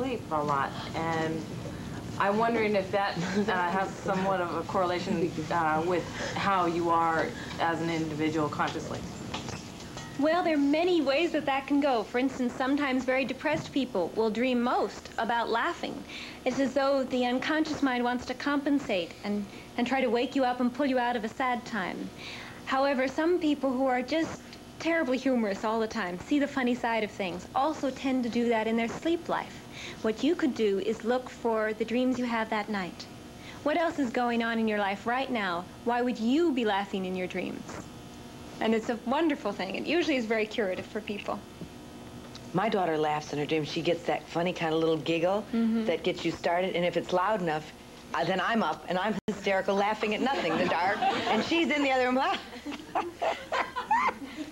sleep a lot, and I'm wondering if that has somewhat of a correlation with how you are as an individual consciously. Well, there are many ways that that can go. For instance, sometimes very depressed people will dream most about laughing. It's as though the unconscious mind wants to compensate and try to wake you up and pull you out of a sad time. However, some people who are just terribly humorous all the time, see the funny side of things, also tend to do that in their sleep life. What you could do is look for the dreams you have that night. What else is going on in your life right now? Why would you be laughing in your dreams? And it's a wonderful thing. It usually is very curative for people. My daughter laughs in her dreams. She gets that funny kind of little giggle that gets you started, and if it's loud enough, then I'm up, and I'm hysterical, laughing at nothing in the dark, and she's in the other room.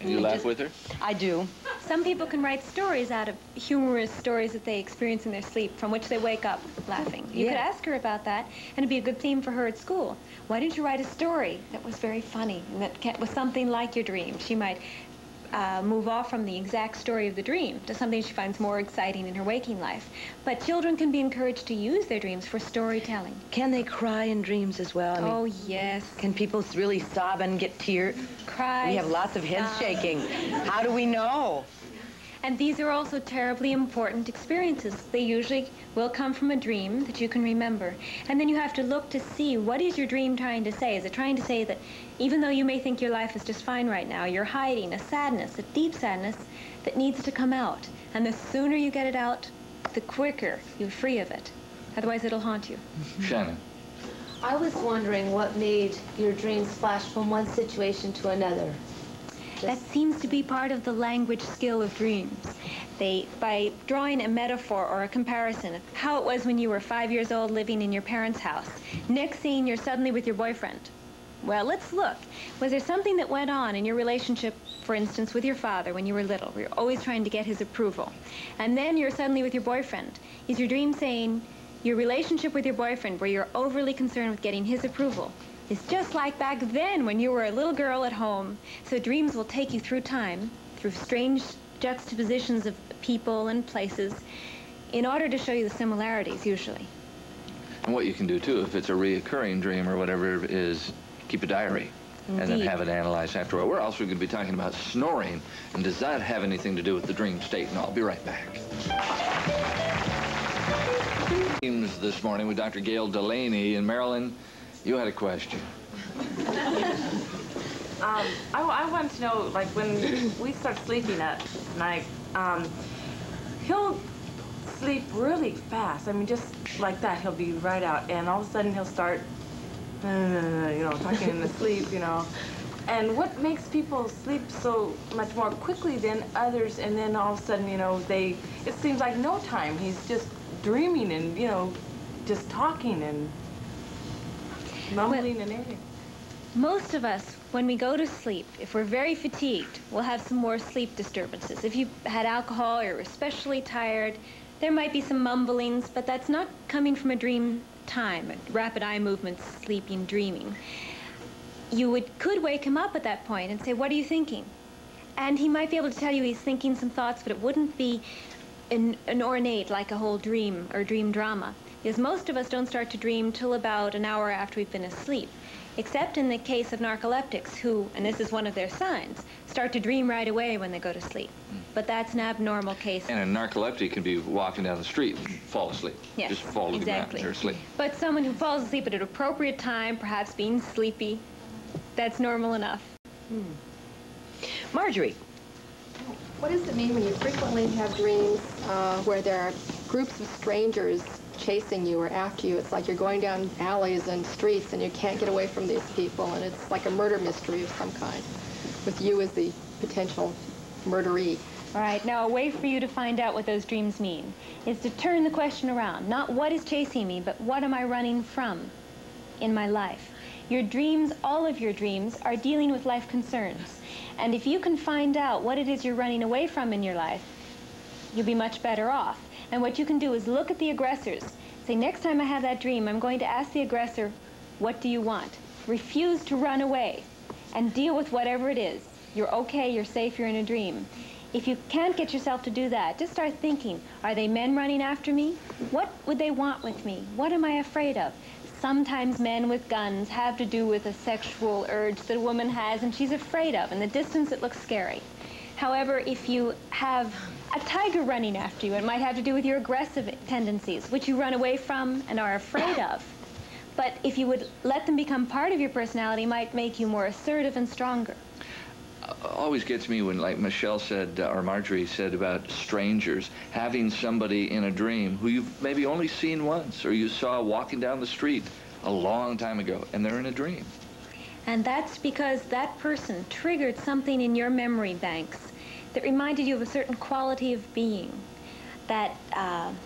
And you laugh with her? I do. Some people can write stories out of humorous stories that they experience in their sleep, from which they wake up laughing. You could ask her about that, and it'd be a good theme for her at school. Why didn't you write a story that was very funny and that was something like your dream? She might move off from the exact story of the dream to something she finds more exciting in her waking life. But children can be encouraged to use their dreams for storytelling. Can they cry in dreams as well? I mean, oh, yes. Can people really sob and get tears? Cry. We have lots of heads shaking. How do we know? And these are also terribly important experiences. They usually will come from a dream that you can remember. And then you have to look to see, what is your dream trying to say? Is it trying to say that even though you may think your life is just fine right now, you're hiding a sadness, a deep sadness that needs to come out? And the sooner you get it out, the quicker you're free of it. Otherwise, it'll haunt you. Shannon. I was wondering what made your dreams flash from one situation to another. That seems to be part of the language skill of dreams. By drawing a metaphor or a comparison of how it was when you were 5 years old living in your parents' house. Next scene, you're suddenly with your boyfriend. Well, let's look. Was there something that went on in your relationship, for instance, with your father when you were little? Where you're always trying to get his approval. And then you're suddenly with your boyfriend. Is your dream saying your relationship with your boyfriend, where you're overly concerned with getting his approval, is just like back then when you were a little girl at home? So dreams will take you through time, through strange juxtapositions of people and places, in order to show you the similarities, usually. And what you can do, too, if it's a reoccurring dream or whatever, is keep a diary. Indeed. And then have it analyzed afterward. We're also going to be talking about snoring, and does that have anything to do with the dream state? And I'll be right back. This morning with Dr. Gayle Delaney. And Marilyn, you had a question. I want to know, like, when we start sleeping at night, he'll sleep really fast. I mean, just like that, he'll be right out, and all of a sudden he'll start, you know, talking in his sleep, you know. And what makes people sleep so much more quickly than others, and then all of a sudden, you know, it seems like no time. He's just dreaming and, you know, just talking and mumbling and everything. Most of us, when we go to sleep, if we're very fatigued, we'll have some more sleep disturbances. If you've had alcohol or you're especially tired, there might be some mumblings, but that's not coming from a dream time, rapid eye movements, sleeping, dreaming. You could wake him up at that point and say, what are you thinking? And he might be able to tell you he's thinking some thoughts, but it wouldn't be an ornate, like a whole dream or dream drama. Because most of us don't start to dream till about an hour after we've been asleep. Except in the case of narcoleptics who, and this is one of their signs, start to dream right away when they go to sleep. But that's an abnormal case. And a narcoleptic can be walking down the street and fall asleep. Yes, just fall to the ground and they're asleep. But someone who falls asleep at an appropriate time, perhaps being sleepy, that's normal enough. Marjorie. What does it mean when you frequently have dreams where there are groups of strangers chasing you or after you? It's like you're going down alleys and streets and you can't get away from these people, and it's like a murder mystery of some kind, with you as the potential murderee. All right, now a way for you to find out what those dreams mean is to turn the question around. Not what is chasing me, but what am I running from in my life? Your dreams, all of your dreams, are dealing with life concerns. And if you can find out what it is you're running away from in your life, you'll be much better off. And what you can do is look at the aggressors. Say, next time I have that dream, I'm going to ask the aggressor, what do you want? Refuse to run away and deal with whatever it is. You're okay, you're safe, you're in a dream. If you can't get yourself to do that, just start thinking, are they men running after me? What would they want with me? What am I afraid of? Sometimes men with guns have to do with a sexual urge that a woman has and she's afraid of. In the distance, it looks scary. However, if you have a tiger running after you, it might have to do with your aggressive tendencies, which you run away from and are afraid of. But if you would let them become part of your personality, it might make you more assertive and stronger. Always gets me when, like Michelle said, or Marjorie said about strangers, having somebody in a dream who you've maybe only seen once, or you saw walking down the street a long time ago, and they're in a dream. And that's because that person triggered something in your memory banks that reminded you of a certain quality of being. That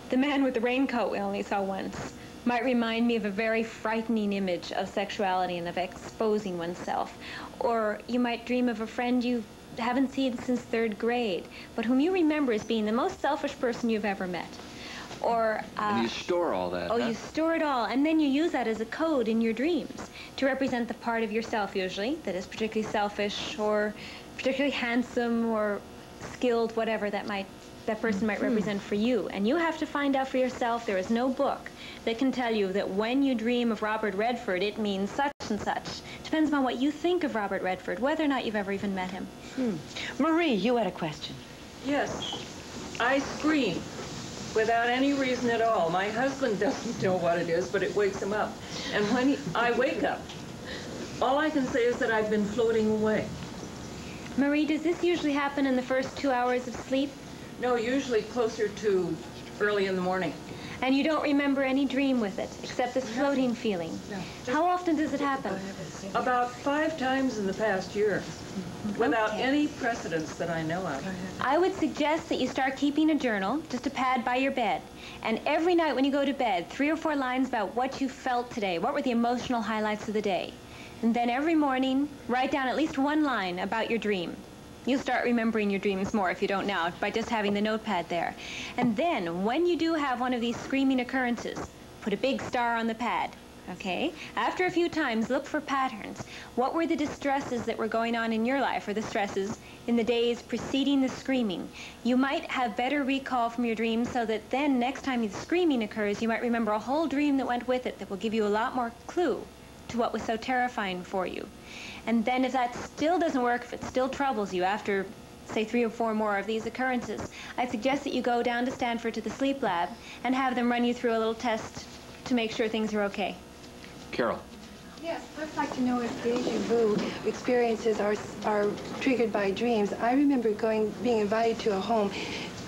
the man with the raincoat we only saw once might remind me of a very frightening image of sexuality and of exposing oneself. Or you might dream of a friend you haven't seen since 3rd grade, but whom you remember as being the most selfish person you've ever met. Or, and you store all that, Oh, huh? You store it all, and then you use that as a code in your dreams to represent the part of yourself, usually, that is particularly selfish or particularly handsome or skilled, whatever that person might represent for you. And you have to find out for yourself. There is no book that can tell you that when you dream of Robert Redford, it means such and such. Depends on what you think of Robert Redford, whether or not you've ever even met him. Marie, you had a question. Yes. I scream without any reason at all. My husband doesn't know what it is, but it wakes him up. And when I wake up, all I can say is that I've been floating away. Marie, does this usually happen in the first 2 hours of sleep? No, usually closer to early in the morning. And you don't remember any dream with it, except this floating feeling? No. How often does it happen? About 5 times in the past year, without any precedents that I know of. I would suggest that you start keeping a journal, just a pad by your bed. And every night when you go to bed, 3 or 4 lines about what you felt today. What were the emotional highlights of the day? And then every morning, write down at least 1 line about your dream. You'll start remembering your dreams more if you don't now by just having the notepad there. And then, when you do have one of these screaming occurrences, put a big star on the pad, okay? After a few times, look for patterns. What were the distresses that were going on in your life, or the stresses in the days preceding the screaming? You might have better recall from your dreams so that then next time the screaming occurs, you might remember a whole dream that went with it that will give you a lot more clue to what was so terrifying for you. And then if that still doesn't work, if it still troubles you after, say, 3 or 4 more of these occurrences, I suggest that you go down to Stanford to the sleep lab and have them run you through a little test to make sure things are okay. Carol. Yes, I'd like to know if deja vu experiences are triggered by dreams. I remember being invited to a home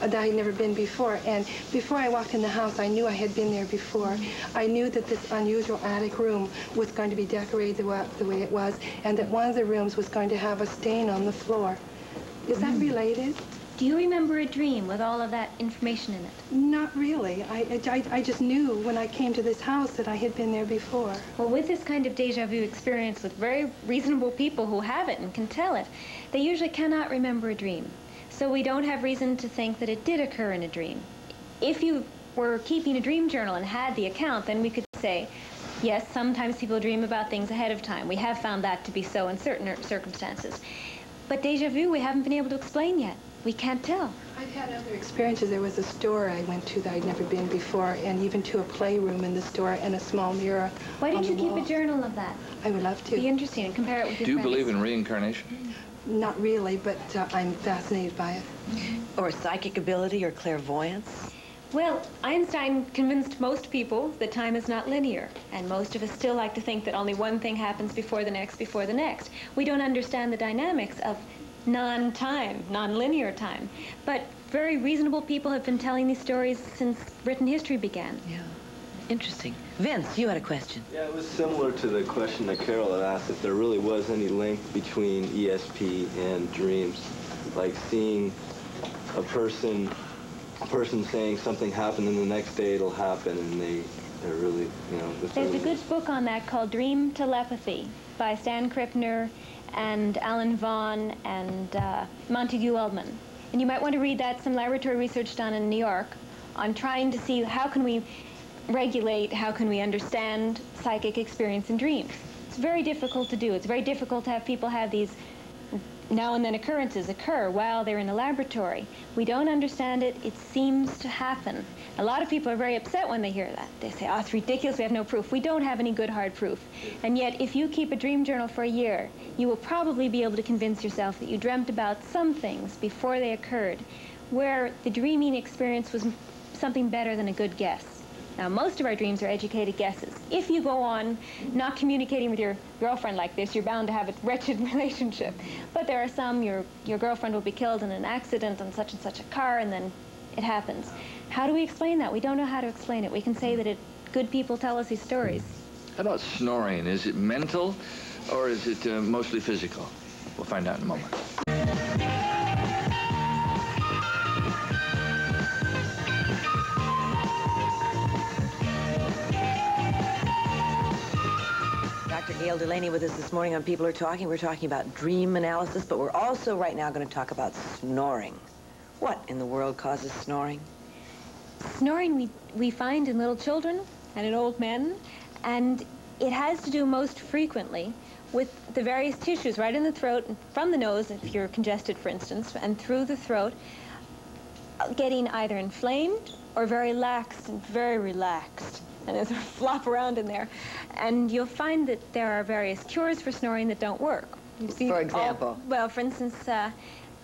that I had never been before, and before I walked in the house, I knew I had been there before. I knew that this unusual attic room was going to be decorated the way it was, and that one of the rooms was going to have a stain on the floor. Is that related? Do you remember a dream with all of that information in it? Not really. I just knew when I came to this house that I had been there before. Well, with this kind of deja vu experience with very reasonable people who have it and can tell it, they usually cannot remember a dream. So we don't have reason to think that it did occur in a dream. If you were keeping a dream journal and had the account, then we could say, yes, sometimes people dream about things ahead of time. We have found that to be so in certain circumstances. But deja vu, we haven't been able to explain yet. We can't tell. I've had other experiences. There was a store I went to that I'd never been before, and even to a playroom in the store and a small mirror. Why don't you on the keep wall. a journal of that? I would love to. Be interesting and compare it with your Do you friends. believe in reincarnation? Not really, but I'm fascinated by it. Or psychic ability or clairvoyance? Well, Einstein convinced most people that time is not linear, and most of us still like to think that only one thing happens before the next, before the next. We don't understand the dynamics of non-time, non-linear time. But very reasonable people have been telling these stories since written history began. Yeah. Interesting. Vince, you had a question. Yeah, it was similar to the question that Carol had asked, if there really was any link between ESP and dreams. Like seeing a person saying something happened and the next day it'll happen, and they're really, you know... There's a good book on that called Dream Telepathy by Stan Krippner and Alan Vaughan and Montague Waldman. And you might want to read that, some laboratory research done in New York on trying to see how can we regulate, how can we understand psychic experience in dreams. It's very difficult to do. It's very difficult to have people have these now and then occurrences occur while they're in the laboratory. We don't understand it. It seems to happen. A lot of people are very upset when they hear that. They say, oh, it's ridiculous. We have no proof. We don't have any good hard proof. And yet, if you keep a dream journal for a year, you will probably be able to convince yourself that you dreamt about some things before they occurred, where the dreaming experience was something better than a good guess. Now, most of our dreams are educated guesses. If you go on not communicating with your girlfriend like this, you're bound to have a wretched relationship. But there are some, your girlfriend will be killed in an accident on such and such a car, and then it happens. How do we explain that? We don't know how to explain it. We can say that good people tell us these stories. How about snoring? Is it mental or is it mostly physical? We'll find out in a moment. Dr. Gayle Delaney with us this morning on People Are Talking. We're talking about dream analysis, but we're also right now going to talk about snoring. What in the world causes snoring? Snoring we find in little children and in old men, and it has to do most frequently with the various tissues right in the throat, from the nose, if you're congested, for instance, and through the throat, getting either inflamed or very lax and very relaxed. And they sort of flop around in there. And you'll find that there are various cures for snoring that don't work. You see, for example? Well, for instance,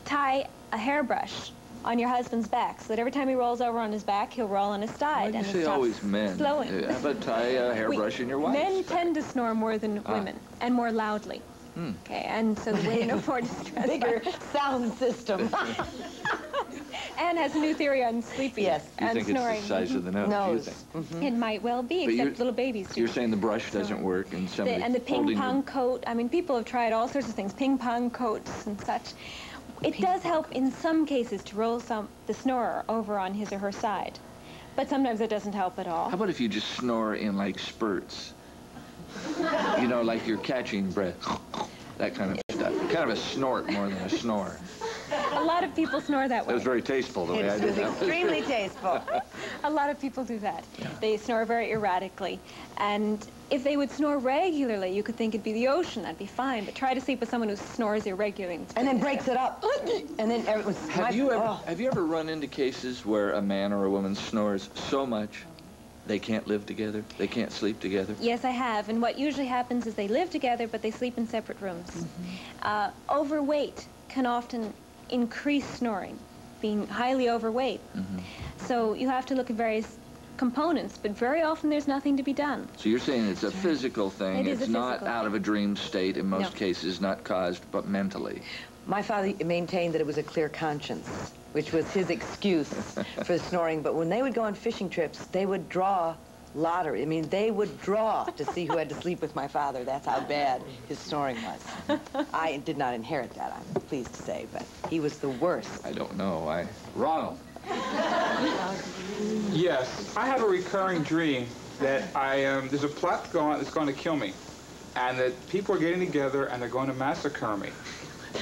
tie a hairbrush on your husband's back, so that every time he rolls over on his back, he'll roll on his side. Why do you say always men? Slowing. How about tie a hairbrush in your wife's Men back? tend to snore more than women, and more loudly. Okay, and so the women are more distressed. Bigger sound system. Anne has a new theory on sleeping Yes. You and think snoring. it's the size of the nose? It might well be, But except little babies do. You're saying the brush doesn't work, and somebody And the ping holding pong coat. I mean, people have tried all sorts of things, ping pong coats and such. It does help in some cases to roll the snorer over on his or her side, but sometimes it doesn't help at all. How about if you just snore in like spurts? You know, like you're catching breath. That kind of stuff. Kind of a snort more than a snore. A lot of people snore that way. It was very tasteful the way I It did was that. extremely tasteful. A lot of people do that. They snore very erratically. And if they would snore regularly, you could think it'd be the ocean. That'd be fine. But try to sleep with someone who snores irregularly. And then breaks it up. And then everyone's... Have you ever run into cases where a man or a woman snores so much they can't live together? They can't sleep together? Yes, I have. And what usually happens is they live together, but they sleep in separate rooms. Overweight can often increase snoring, being highly overweight. So you have to look at various components, but very often there's nothing to be done. So you're saying it's a physical thing. It is it's a not physical out of a dream state in most No. cases, not caused, but mentally. My father maintained that it was a clear conscience, which was his excuse for snoring. But when they would go on fishing trips, they would draw lottery. I mean, they would draw to see who had to sleep with my father. That's how bad his snoring was. I did not inherit that, I'm pleased to say, but he was the worst. I don't know. Ronald. Yes, I have a recurring dream that there's a plot that's going to kill me, and that people are getting together and they're going to massacre me,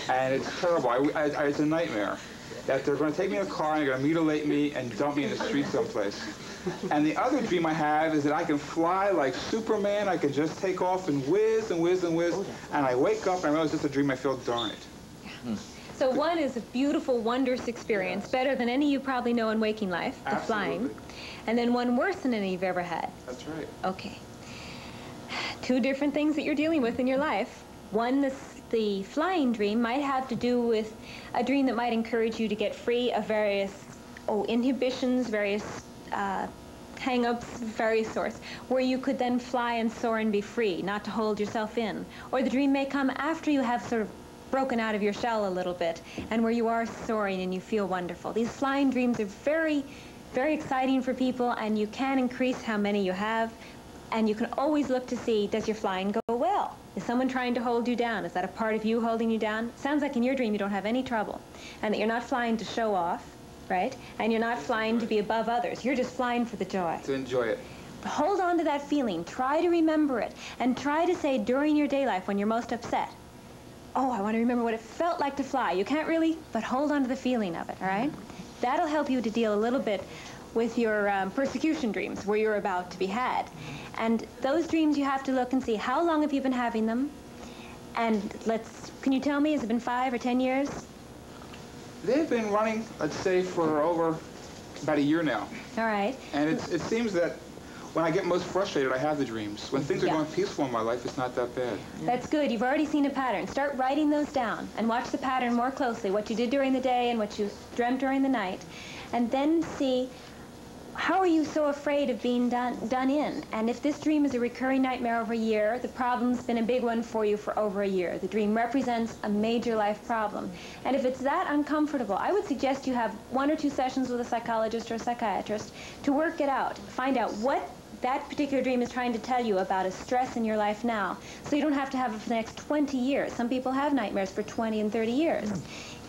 and it's terrible. It's a nightmare that they're going to take me in a car and they're going to mutilate me and dump me in the street someplace. And the other dream I have is that I can fly like Superman. I can just take off and whiz and whiz and whiz, and I wake up and I realize it's a dream. I feel darn it. So one is a beautiful, wondrous experience, better than any you probably know in waking life, the flying. And then one worse than any you've ever had. That's right. Okay. Two different things that you're dealing with in your life. One, the flying dream might have to do with a dream that might encourage you to get free of various inhibitions, various hang-ups of various sorts, where you could then fly and soar and be free, not to hold yourself in. Or the dream may come after you have sort of broken out of your shell a little bit, and where you are soaring and you feel wonderful. These flying dreams are very, very exciting for people, and you can increase how many you have, and you can always look to see, does your flying go well? Is someone trying to hold you down? Is that a part of you holding you down? Sounds like in your dream you don't have any trouble, and that you're not flying to show off, right? And you're not flying to be above others. You're just flying for the joy. To enjoy it. Hold on to that feeling. Try to remember it, and try to say during your day life when you're most upset, oh, I want to remember what it felt like to fly. You can't really, but hold on to the feeling of it, all right? That'll help you to deal a little bit with your persecution dreams, where you're about to be had. And those dreams, you have to look and see, how long have you been having them? And can you tell me, has it been 5 or 10 years? They've been running, let's say, for over about a year now. All right. And it seems that when I get most frustrated, I have the dreams. When things are going peaceful in my life, it's not that bad. That's good. You've already seen a pattern. Start writing those down and watch the pattern more closely, what you did during the day and what you dreamt during the night. And then see, how are you so afraid of being done in? And if this dream is a recurring nightmare over a year, the problem's been a big one for you for over a year. The dream represents a major life problem. And if it's that uncomfortable, I would suggest you have 1 or 2 sessions with a psychologist or a psychiatrist to work it out. Find out what that particular dream is trying to tell you about a stress in your life now, so you don't have to have it for the next 20 years. Some people have nightmares for 20 and 30 years.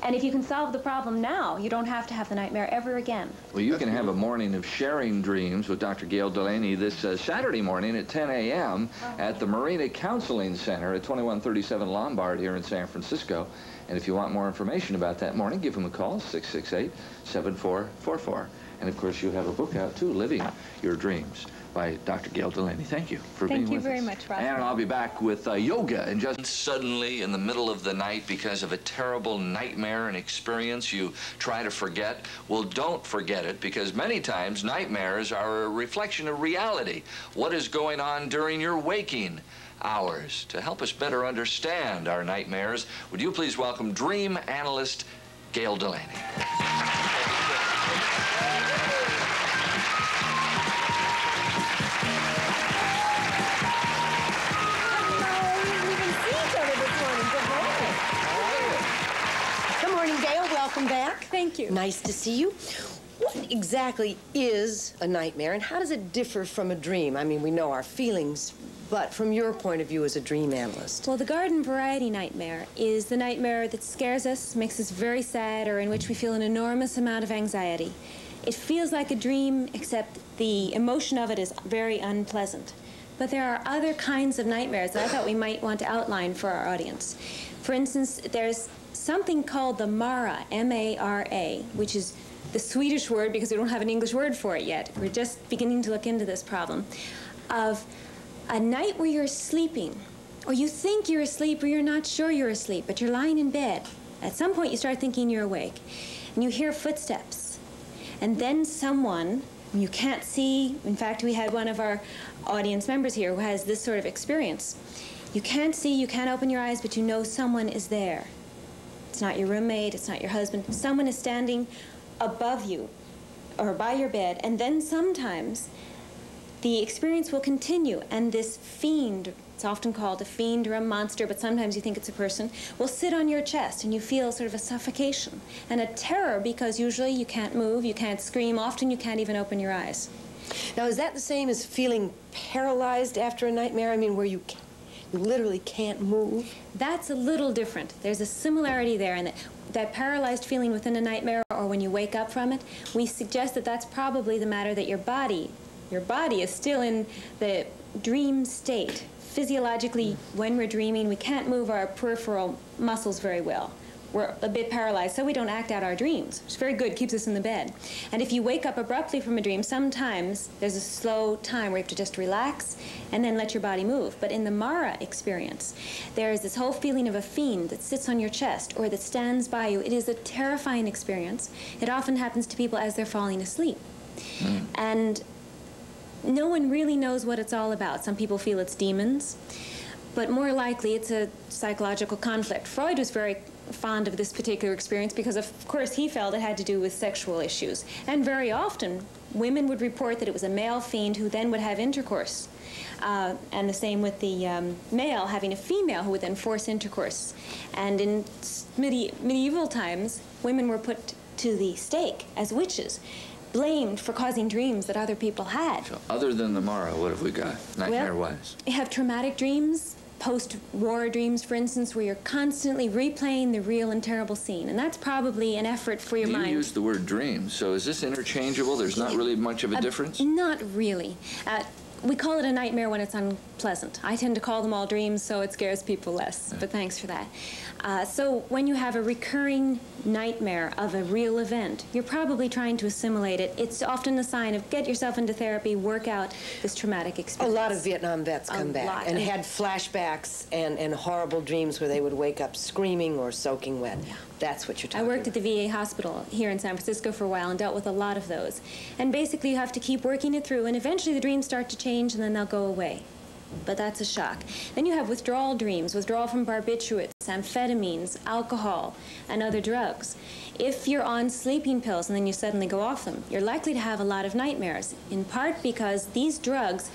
And if you can solve the problem now, you don't have to have the nightmare ever again. Well, you can have a morning of sharing dreams with Dr. Gayle Delaney this Saturday morning at 10 a.m. at the Marina Counseling Center at 2137 Lombard here in San Francisco. And if you want more information about that morning, give them a call, 668-7444. And, of course, you have a book out, too, Living Your Dreams, by Dr. Gayle Delaney. Thank you for being with us. Thank you very much, Rob. And I'll be back with yoga and just suddenly in the middle of the night because of a terrible nightmare and experience you try to forget. Well, don't forget it, because many times nightmares are a reflection of reality. What is going on during your waking hours? To help us better understand our nightmares, would you please welcome dream analyst Gayle Delaney. Welcome back. Thank you. Nice to see you. What exactly is a nightmare, and how does it differ from a dream? I mean, we know our feelings, but from your point of view as a dream analyst. Well, the garden variety nightmare is the nightmare that scares us, makes us very sad, or in which we feel an enormous amount of anxiety. It feels like a dream, except the emotion of it is very unpleasant. But there are other kinds of nightmares that I thought we might want to outline for our audience. For instance, there's something called the Mara, M-A-R-A, which is the Swedish word because we don't have an English word for it yet. We're just beginning to look into this problem of a night where you're sleeping, or you think you're asleep or you're not sure you're asleep, but you're lying in bed. At some point you start thinking you're awake, and you hear footsteps, and then someone you can't see. In fact, we had one of our audience members here who has this sort of experience. You can't see, you can't open your eyes, but you know someone is there. It's not your roommate, it's not your husband. Someone is standing above you or by your bed, and then sometimes the experience will continue, and this fiend, it's often called a fiend or a monster, but sometimes you think it's a person, will sit on your chest, and you feel sort of a suffocation and a terror, because usually you can't move, you can't scream, often you can't even open your eyes. Now, is that the same as feeling paralyzed after a nightmare? I mean, where you literally can't move? That's a little different. There's a similarity there, and that paralyzed feeling within a nightmare or when you wake up from it, we suggest that that's probably the matter that your body is still in the dream state. Physiologically, when we're dreaming, we can't move our peripheral muscles very well. We're a bit paralyzed, so we don't act out our dreams. It's very good, keeps us in the bed. And if you wake up abruptly from a dream, sometimes there's a slow time where you have to just relax and then let your body move. But in the Mara experience, there is this whole feeling of a fiend that sits on your chest or that stands by you. It is a terrifying experience. It often happens to people as they're falling asleep. And no one really knows what it's all about. Some people feel it's demons, but more likely it's a psychological conflict. Freud was very fond of this particular experience because, of course, he felt it had to do with sexual issues. And very often, women would report that it was a male fiend who then would have intercourse. And the same with the male having a female who would then force intercourse. And in medieval times, women were put to the stake as witches, blamed for causing dreams that other people had. So other than the Mara, what have we got, nightmare-wise? You have traumatic dreams, post-war dreams, for instance, where you're constantly replaying the real and terrible scene. And that's probably an effort for your mind. You used the word dream, so is this interchangeable? There's not really much of a difference? Not really. We call it a nightmare when it's unpleasant. I tend to call them all dreams, so it scares people less, but thanks for that. So when you have a recurring nightmare of a real event, you're probably trying to assimilate it. It's often a sign of get yourself into therapy, work out this traumatic experience. A lot of Vietnam vets come back and had flashbacks and horrible dreams where they would wake up screaming or soaking wet. Yeah. That's what you're talking about. I worked at the VA hospital here in San Francisco for a while and dealt with a lot of those. And basically you have to keep working it through, and eventually the dreams start to change and then they'll go away. But that's a shock. Then you have withdrawal dreams, withdrawal from barbiturates, amphetamines, alcohol, and other drugs. If you're on sleeping pills and then you suddenly go off them, you're likely to have a lot of nightmares, in part because these drugs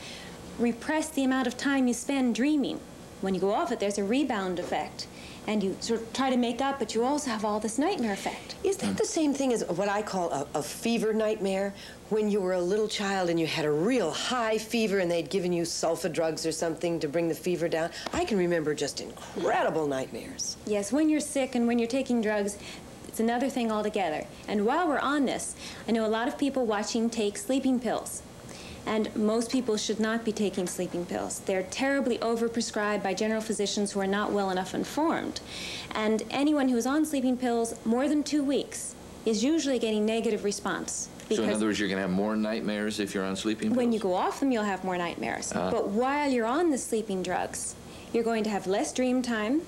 repress the amount of time you spend dreaming. When you go off it, there's a rebound effect. And you sort of try to make up, but you also have all this nightmare effect. Is that the same thing as what I call a fever nightmare? When you were a little child and you had a real high fever and they'd given you sulfa drugs or something to bring the fever down? I can remember just incredible nightmares. Yes, when you're sick and when you're taking drugs, it's another thing altogether. And while we're on this, I know a lot of people watching take sleeping pills. And most people should not be taking sleeping pills. They're terribly overprescribed by general physicians who are not well enough informed. And anyone who's on sleeping pills more than 2 weeks is usually getting negative response. So in other words, you're going to have more nightmares if you're on sleeping pills? When you go off them, you'll have more nightmares. But while you're on the sleeping drugs, you're going to have less dream time,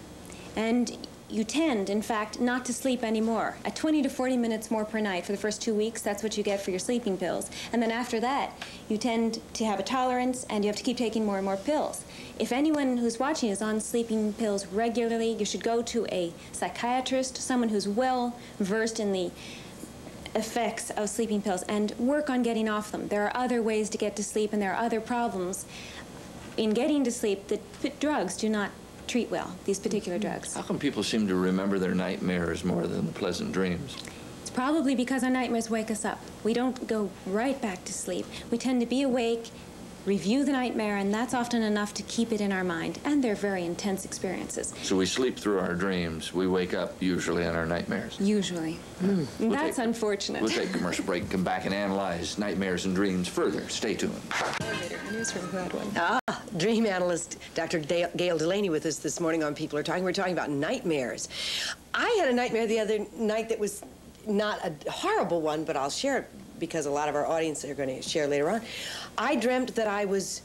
and you tend, in fact, not to sleep anymore. At 20 to 40 minutes more per night for the first 2 weeks, that's what you get for your sleeping pills. And then after that, you tend to have a tolerance, and you have to keep taking more and more pills. If anyone who's watching is on sleeping pills regularly, you should go to a psychiatrist, someone who's well versed in the effects of sleeping pills, and work on getting off them. There are other ways to get to sleep, and there are other problems in getting to sleep that drugs do not treat well, these particular drugs. How come people seem to remember their nightmares more than the pleasant dreams? It's probably because our nightmares wake us up. We don't go right back to sleep. We tend to be awake, review the nightmare, and that's often enough to keep it in our mind. And they're very intense experiences. So we sleep through our dreams. We wake up usually on our nightmares. Usually. That's unfortunate. We'll take a commercial break and come back and analyze nightmares and dreams further. Stay tuned. Dream analyst Dr. Gayle Delaney with us this morning on People Are Talking. We're talking about nightmares. I had a nightmare the other night that was not a horrible one, but I'll share it because a lot of our audience are going to share later on. I dreamt that I was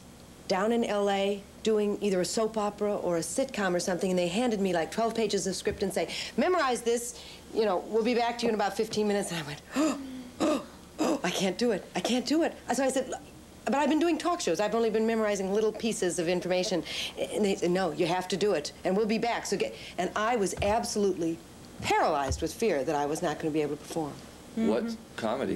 down in L.A. doing either a soap opera or a sitcom or something, and they handed me like 12 pages of script and say, memorize this, you know, we'll be back to you in about 15 minutes. And I went, I can't do it. I can't do it. So I said, but I've been doing talk shows. I've only been memorizing little pieces of information. And they said, no, you have to do it, and we'll be back. And I was absolutely paralyzed with fear that I was not going to be able to perform. What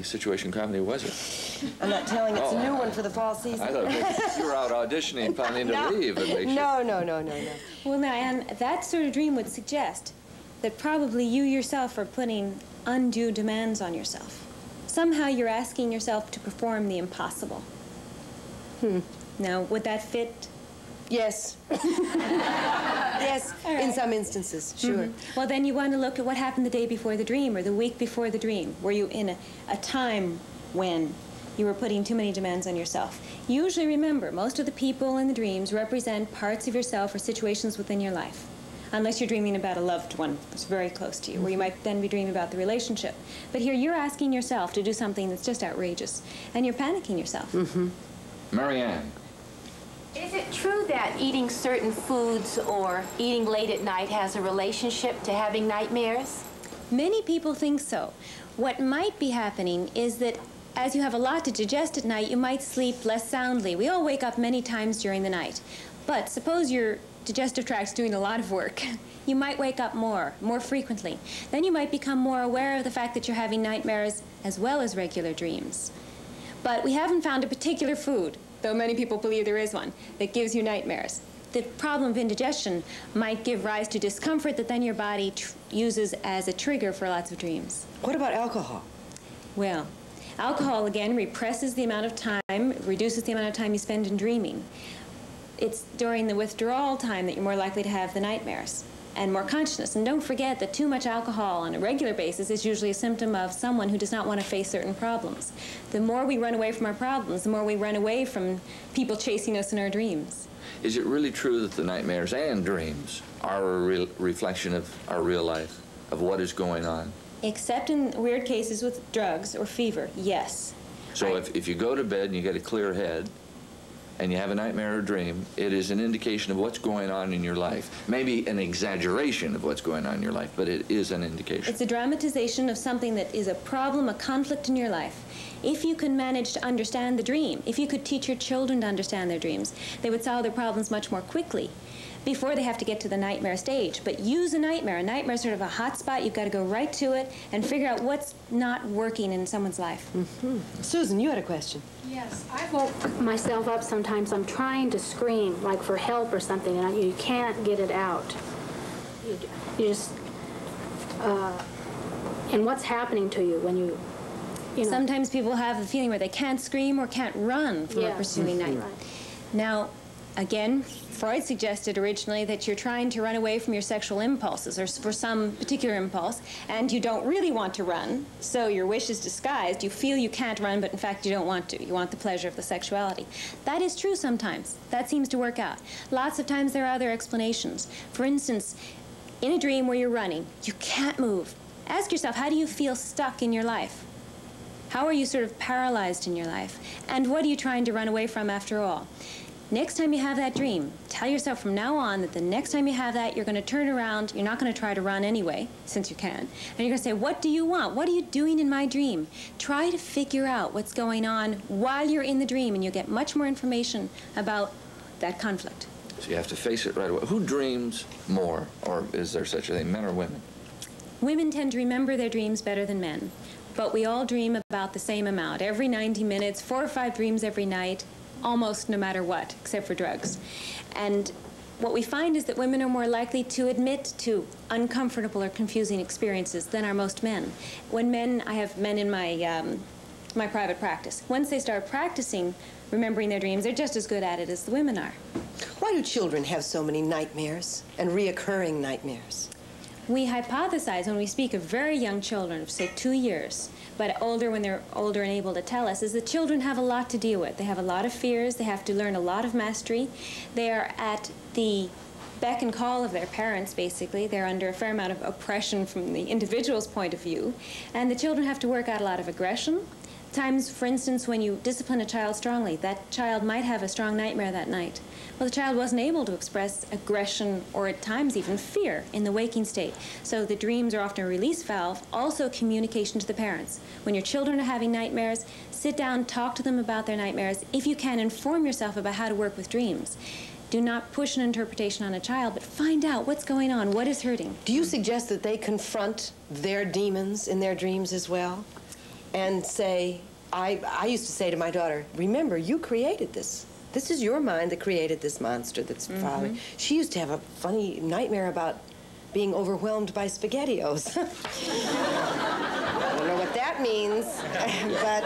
situation comedy was it? I'm not telling. It's a new one for the fall season. I thought you were out auditioning, planning to leave. And make sure. No. Well, now, and that sort of dream would suggest that probably you yourself are putting undue demands on yourself. Somehow you're asking yourself to perform the impossible. Now, would that fit? Yes. Yes, right. In some instances, sure. Well, then you want to look at what happened the day before the dream or the week before the dream. Were you in a time when you were putting too many demands on yourself? Usually, remember, most of the people in the dreams represent parts of yourself or situations within your life. Unless you're dreaming about a loved one that's very close to you, where you might then be dreaming about the relationship. But here, you're asking yourself to do something that's just outrageous, and you're panicking yourself. Marianne. Is it true that eating certain foods or eating late at night has a relationship to having nightmares? Many people think so. What might be happening is that as you have a lot to digest at night, you might sleep less soundly. We all wake up many times during the night. But suppose your digestive tract's doing a lot of work. You might wake up more frequently. Then you might become more aware of the fact that you're having nightmares as well as regular dreams. But we haven't found a particular food, though many people believe there is one, that gives you nightmares. The problem of indigestion might give rise to discomfort that then your body uses as a trigger for lots of dreams. What about alcohol? Well, alcohol, again, represses the amount of time, reduces the amount of time you spend in dreaming. It's during the withdrawal time that you're more likely to have the nightmares. and more consciousness. And don't forget that too much alcohol on a regular basis is usually a symptom of someone who does not want to face certain problems. The more we run away from our problems, the more we run away from people chasing us in our dreams. Is it really true that the nightmares and dreams are a reflection of our real life, of what is going on? Except in weird cases with drugs or fever, yes. So if you go to bed and you get a clear head, and you have a nightmare or dream, it is an indication of what's going on in your life. Maybe an exaggeration of what's going on in your life, but it is an indication. It's a dramatization of something that is a problem, a conflict in your life. If you can manage to understand the dream, if you could teach your children to understand their dreams, they would solve their problems much more quickly before they have to get to the nightmare stage. But use a nightmare. A nightmare is sort of a hot spot. You've got to go right to it and figure out what's not working in someone's life. Mm-hmm. Susan, you had a question. Yes, I woke myself up sometimes. I'm trying to scream, like for help or something, and you can't get it out. You just, and what's happening to you when you know. Sometimes people have the feeling where they can't scream or can't run from a pursuing nightmare. Right. Now, again, Freud suggested originally that you're trying to run away from your sexual impulses or for some particular impulse, and you don't really want to run, so your wish is disguised. You feel you can't run, but in fact you don't want to. You want the pleasure of the sexuality. That is true sometimes. That seems to work out. Lots of times there are other explanations. For instance, in a dream where you're running, you can't move. Ask yourself, how do you feel stuck in your life? How are you sort of paralyzed in your life? And what are you trying to run away from after all? Next time you have that dream, tell yourself from now on that the next time you have that, you're going to turn around. You're not going to try to run anyway, since you can. And you're going to say, what do you want? What are you doing in my dream? Try to figure out what's going on while you're in the dream, and you'll get much more information about that conflict. So you have to face it right away. Who dreams more, or is there such a thing, men or women? Women tend to remember their dreams better than men, but we all dream about the same amount. Every 90 minutes, 4 or 5 dreams every night, almost no matter what, except for drugs. And what we find is that women are more likely to admit to uncomfortable or confusing experiences than are most men. When men, I have men in my private practice, once they start practicing remembering their dreams, they're just as good at it as the women are. Why do children have so many nightmares and reoccurring nightmares? We hypothesize when we speak of very young children of, say, 2 years, but older when they're older and able to tell us, is that children have a lot to deal with. They have a lot of fears. They have to learn a lot of mastery. They are at the beck and call of their parents, basically. They're under a fair amount of oppression from the individual's point of view. And the children have to work out a lot of aggression. Times, for instance, when you discipline a child strongly, that child might have a strong nightmare that night. Well, the child wasn't able to express aggression or at times even fear in the waking state. So the dreams are often a release valve, also communication to the parents. When your children are having nightmares, sit down, talk to them about their nightmares. If you can, inform yourself about how to work with dreams. Do not push an interpretation on a child, but find out what's going on, what is hurting. Do you suggest that they confront their demons in their dreams as well? And say, I used to say to my daughter, remember, you created this. This is your mind that created this monster that's following. She used to have a funny nightmare about being overwhelmed by SpaghettiOs. I don't know what that means, but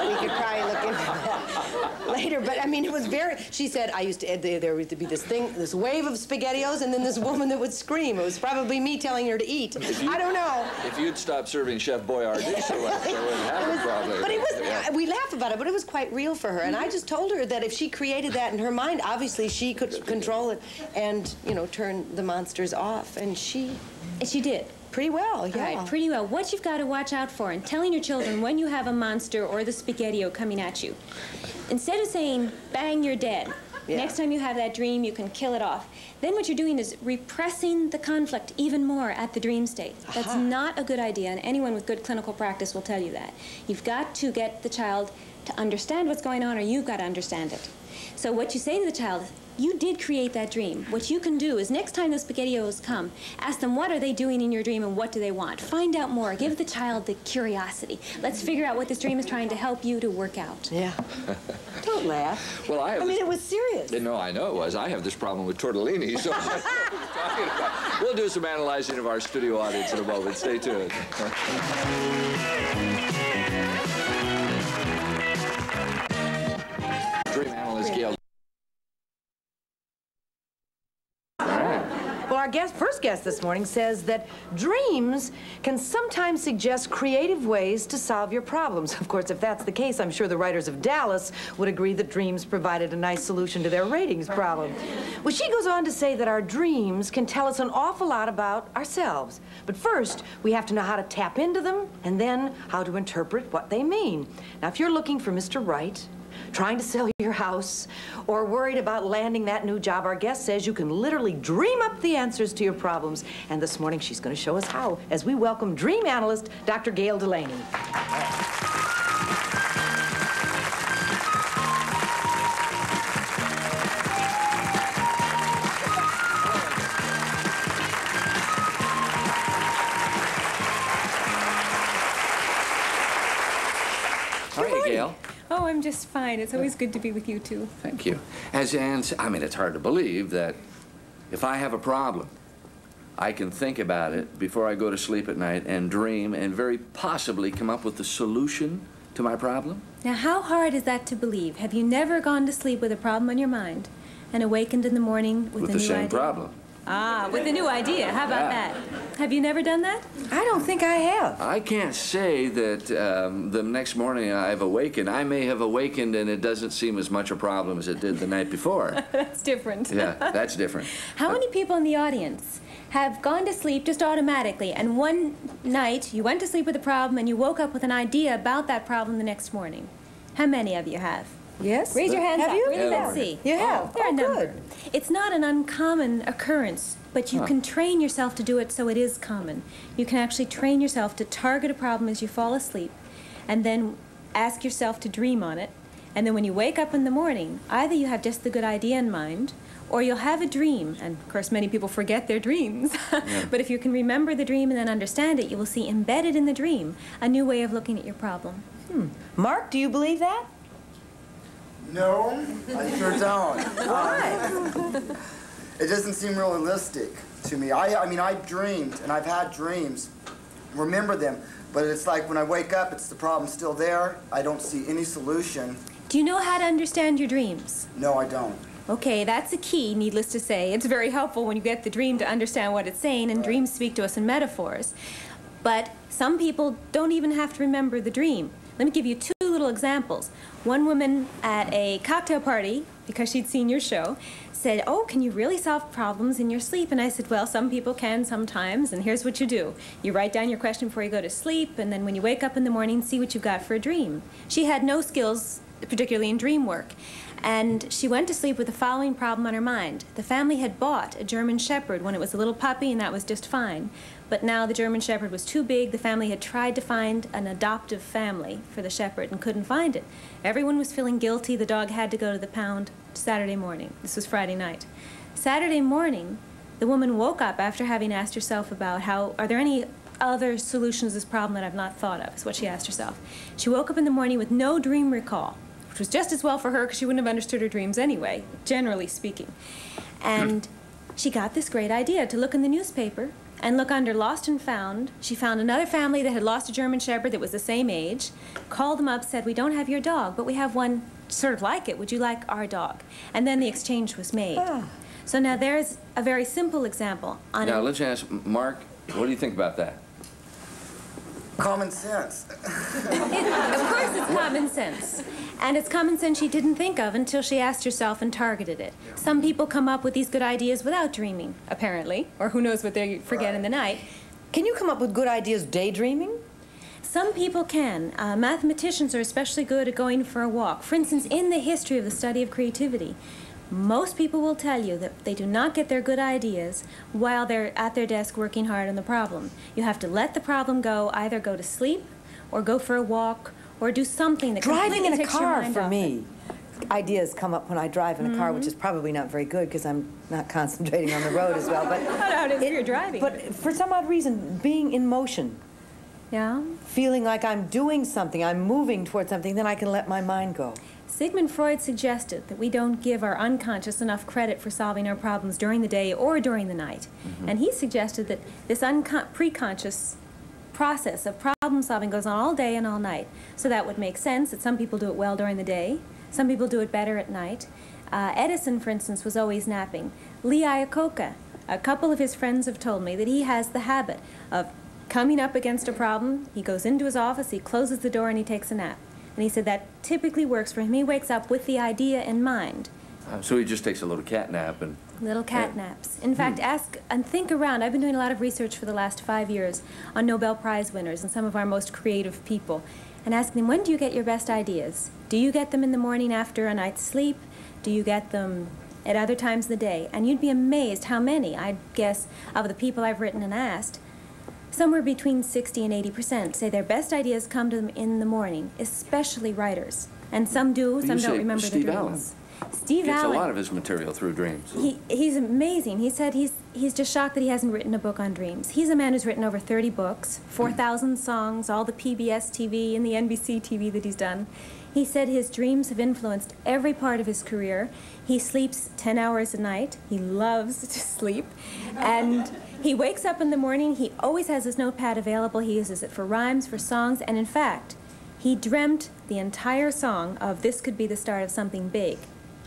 we could probably look into that later. But I mean, it was very, she said, I used to, there would be this thing, this wave of SpaghettiOs, and then this woman that would scream. It was probably me telling her to eat. I don't know. If you'd stopped serving Chef Boyardee so much, I wouldn't have a problem. But it was, we laugh about it, but it was quite real for her. And I just told her that if she created that in her mind, obviously she could control it and, you know, turn the monsters off. And she did. Pretty well, yeah. Right, pretty well. What you've got to watch out for in telling your children when you have a monster or the SpaghettiO coming at you, instead of saying, bang, you're dead, next time you have that dream, you can kill it off, then what you're doing is repressing the conflict even more at the dream state. That's not a good idea, and anyone with good clinical practice will tell you that. You've got to get the child to understand what's going on, or you've got to understand it. So what you say to the child is, you did create that dream. What you can do is next time the SpaghettiOs come, ask them what are they doing in your dream and what do they want. Find out more. Give the child the curiosity. Let's figure out what this dream is trying to help you to work out. Yeah. Don't laugh. Well, I mean, it was serious. No, I know it was. I have this problem with tortellini, so I know what we're talking about. We'll do some analyzing of our studio audience in a moment. Stay tuned. Dream analyst Gayle. Well, our first guest this morning says that dreams can sometimes suggest creative ways to solve your problems. Of course, if that's the case, I'm sure the writers of Dallas would agree that dreams provided a nice solution to their ratings problem. Well, she goes on to say that our dreams can tell us an awful lot about ourselves. But first, we have to know how to tap into them and then how to interpret what they mean. Now, if you're looking for Mr. Right, trying to sell your house, or worried about landing that new job, our guest says you can literally dream up the answers to your problems. And this morning, she's going to show us how as we welcome dream analyst, Dr. Gayle Delaney. Hi, Gayle. Oh, I'm just fine. It's always good to be with you, too. Thank you. As Ann said, I mean, it's hard to believe that if I have a problem, I can think about it before I go to sleep at night and dream and very possibly come up with the solution to my problem. Now, how hard is that to believe? Have you never gone to sleep with a problem on your mind and awakened in the morning with a new idea? With the same problem. Ah, with a new idea. How about that? Have you never done that? I don't think I have. I can't say that the next morning I've awakened. I may have awakened and it doesn't seem as much a problem as it did the night before. That's different. Yeah, that's different. How many people in the audience have gone to sleep just automatically, and one night you went to sleep with a problem and you woke up with an idea about that problem the next morning? How many of you have? Yes. Raise your hands Have up. you? Really, let's see. You have. There are a number. Good. It's not an uncommon occurrence, but you can train yourself to do it so it is common. You can actually train yourself to target a problem as you fall asleep, and then ask yourself to dream on it. And then when you wake up in the morning, either you have just the good idea in mind, or you'll have a dream. And of course, many people forget their dreams. But if you can remember the dream and then understand it, you will see embedded in the dream a new way of looking at your problem. Mark, do you believe that? No, I sure don't. Why? It doesn't seem realistic to me. I mean, I've dreamed, and I've had dreams, remember them, but it's like when I wake up, it's the problem still there. I don't see any solution. Do you know how to understand your dreams? No, I don't. Okay, that's a key, needless to say. It's very helpful when you get the dream to understand what it's saying, and dreams speak to us in metaphors. But some people don't even have to remember the dream. Let me give you two little examples. One woman at a cocktail party, because she'd seen your show, said, "Oh, can you really solve problems in your sleep?" And I said, "Well, some people can sometimes, and here's what you do. You write down your question before you go to sleep, and then when you wake up in the morning, see what you've got for a dream." She had no skills, particularly in dream work. And she went to sleep with the following problem on her mind. The family had bought a German Shepherd when it was a little puppy, and that was just fine. But now the German Shepherd was too big. The family had tried to find an adoptive family for the Shepherd and couldn't find it. Everyone was feeling guilty. The dog had to go to the pound Saturday morning. This was Friday night. Saturday morning, the woman woke up after having asked herself about are there any other solutions to this problem that I've not thought of, is what she asked herself. She woke up in the morning with no dream recall, which was just as well for her because she wouldn't have understood her dreams anyway, generally speaking. And she got this great idea to look in the newspaper and look under Lost and Found. She found another family that had lost a German Shepherd that was the same age, called them up, said, "We don't have your dog, but we have one sort of like it. Would you like our dog?" And then the exchange was made. So now there's a very simple example. Now let's ask Mark, what do you think about that? Common sense. Of course it's common sense. And it's common sense she didn't think of until she asked herself and targeted it. Some people come up with these good ideas without dreaming, apparently, or who knows what they forget in the night. Can you come up with good ideas daydreaming? Some people can. Mathematicians are especially good at going for a walk. For instance, in the history of the study of creativity, most people will tell you that they do not get their good ideas while they're at their desk working hard on the problem. You have to let the problem go, either go to sleep or go for a walk or do something that driving in a takes your car mind for off me. Ideas come up when I drive in a car, which is probably not very good because I'm not concentrating on the road as well. But how does you're driving? But for some odd reason, being in motion, feeling like I'm doing something, I'm moving towards something, then I can let my mind go. Sigmund Freud suggested that we don't give our unconscious enough credit for solving our problems during the day or during the night. And he suggested that this preconscious process of problem solving goes on all day and all night. So that would make sense that some people do it well during the day, some people do it better at night. Edison, for instance, was always napping. Lee Iacocca A couple of his friends have told me that he has the habit of coming up against a problem, he goes into his office, he closes the door, and he takes a nap. And he said that typically works for him. He wakes up with the idea in mind. So he just takes a little cat nap and... Little cat naps. In fact, ask and think around. I've been doing a lot of research for the last 5 years on Nobel Prize winners and some of our most creative people, and asking them, when do you get your best ideas? Do you get them in the morning after a night's sleep? Do you get them at other times of the day? And you'd be amazed how many, I'd guess, of the people I've written and asked, somewhere between 60 and 80% say their best ideas come to them in the morning, especially writers. And some do, some don't remember their dreams. Steve Allen gets a lot of his material through dreams. He's amazing. He said he's just shocked that he hasn't written a book on dreams. He's a man who's written over 30 books, 4,000 songs, all the PBS TV and the NBC TV that he's done. He said his dreams have influenced every part of his career. He sleeps 10 hours a night. He loves to sleep. And he wakes up in the morning. He always has his notepad available. He uses it for rhymes, for songs, and in fact, he dreamt the entire song of This Could Be the Start of Something Big,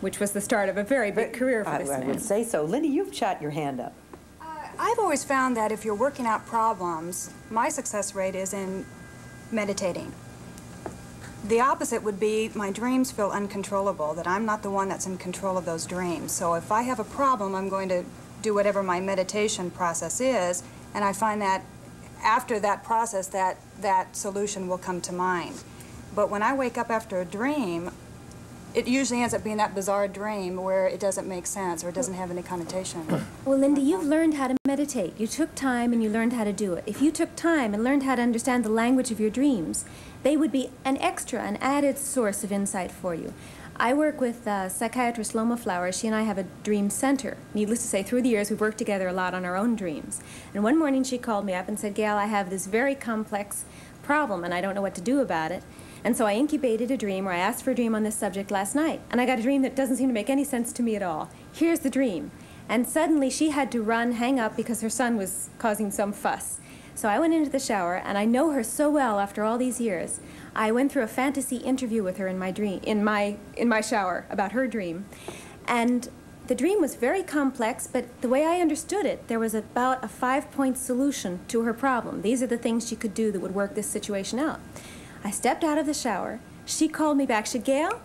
which was the start of a very big career for this man. I would say so. Lindy, you've shot your hand up. I've always found that if you're working out problems, my success rate is in meditating. The opposite would be my dreams feel uncontrollable, that I'm not the one that's in control of those dreams. So if I have a problem, I'm going to do whatever my meditation process is, and I find that after that process, that solution will come to mind. But when I wake up after a dream, it usually ends up being that bizarre dream where it doesn't make sense or it doesn't have any connotation. Well, Lindy, you've learned how to meditate. You took time and you learned how to do it. If you took time and learned how to understand the language of your dreams, they would be an extra, an added source of insight for you. I work with psychiatrist Loma Flowers. She and I have a dream center. Needless to say, through the years, we've worked together a lot on our own dreams. And one morning she called me up and said, Gayle, I have this very complex problem and I don't know what to do about it. And so I incubated a dream, or I asked for a dream on this subject last night. And I got a dream that doesn't seem to make any sense to me at all. Here's the dream. And suddenly she had to run, hang up, because her son was causing some fuss. So I went into the shower, and I know her so well after all these years. I went through a fantasy interview with her in my dream, in my shower about her dream. And the dream was very complex, but the way I understood it, there was about a 5-point solution to her problem. These are the things she could do that would work this situation out. I stepped out of the shower. She called me back. She said, Gayle,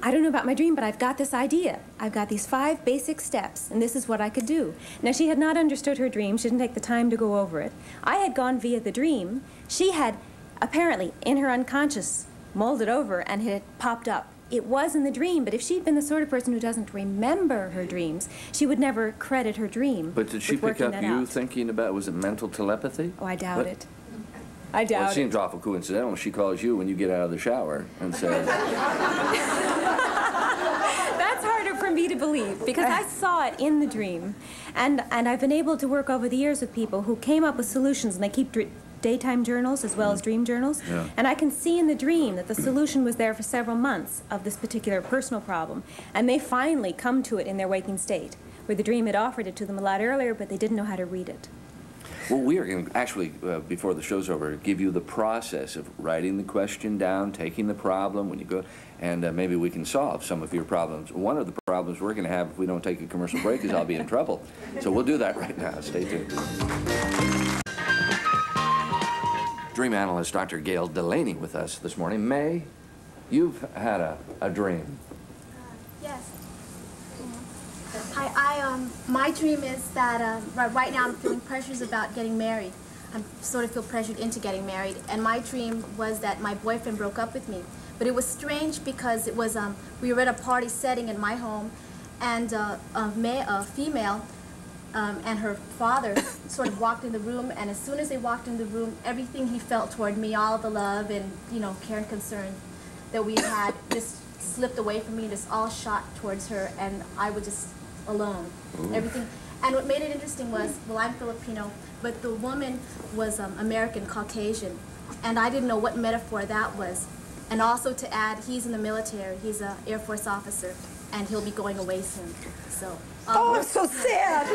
I don't know about my dream, but I've got this idea. I've got these 5 basic steps, and this is what I could do. Now, she had not understood her dream. She didn't take the time to go over it. I had gone via the dream. She had, apparently, in her unconscious, molded over, and it had popped up. It was in the dream, but if she'd been the sort of person who doesn't remember her dreams, she would never credit her dream. But did she pick up you thinking about, was it mental telepathy? Oh, I doubt it. I doubt it. Well, it seems awful coincidental. She calls you when you get out of the shower and says... That's harder for me to believe, because I saw it in the dream. And I've been able to work over the years with people who came up with solutions, and they keep daytime journals as well as dream journals. Yeah. And I can see in the dream that the solution was there for several months of this particular personal problem. And they finally come to it in their waking state, where the dream had offered it to them a lot earlier, but they didn't know how to read it. Well, we are going to actually, before the show's over, give you the process of writing the question down, taking the problem when you go, and maybe we can solve some of your problems. One of the problems we're going to have if we don't take a commercial break is I'll be in trouble. So we'll do that right now. Stay tuned. Dream analyst Dr. Gayle Delaney with us this morning. May, you've had a dream. Yes. My dream is that right now I'm feeling pressures about getting married. I sort of feel pressured into getting married. And my dream was that my boyfriend broke up with me. But it was strange because it was, we were at a party setting in my home, and a female and her father sort of walked in the room, and as soon as they walked in the room, everything he felt toward me, all the love and, you know, care and concern that we had just slipped away from me and just all shot towards her, and I was just alone. Ooh. Everything. And what made it interesting was, well, I'm Filipino, but the woman was American, Caucasian, and I didn't know what metaphor that was. And also to add, he's in the military. He's an Air Force officer, and he'll be going away soon. So. Oh, I'm so sad.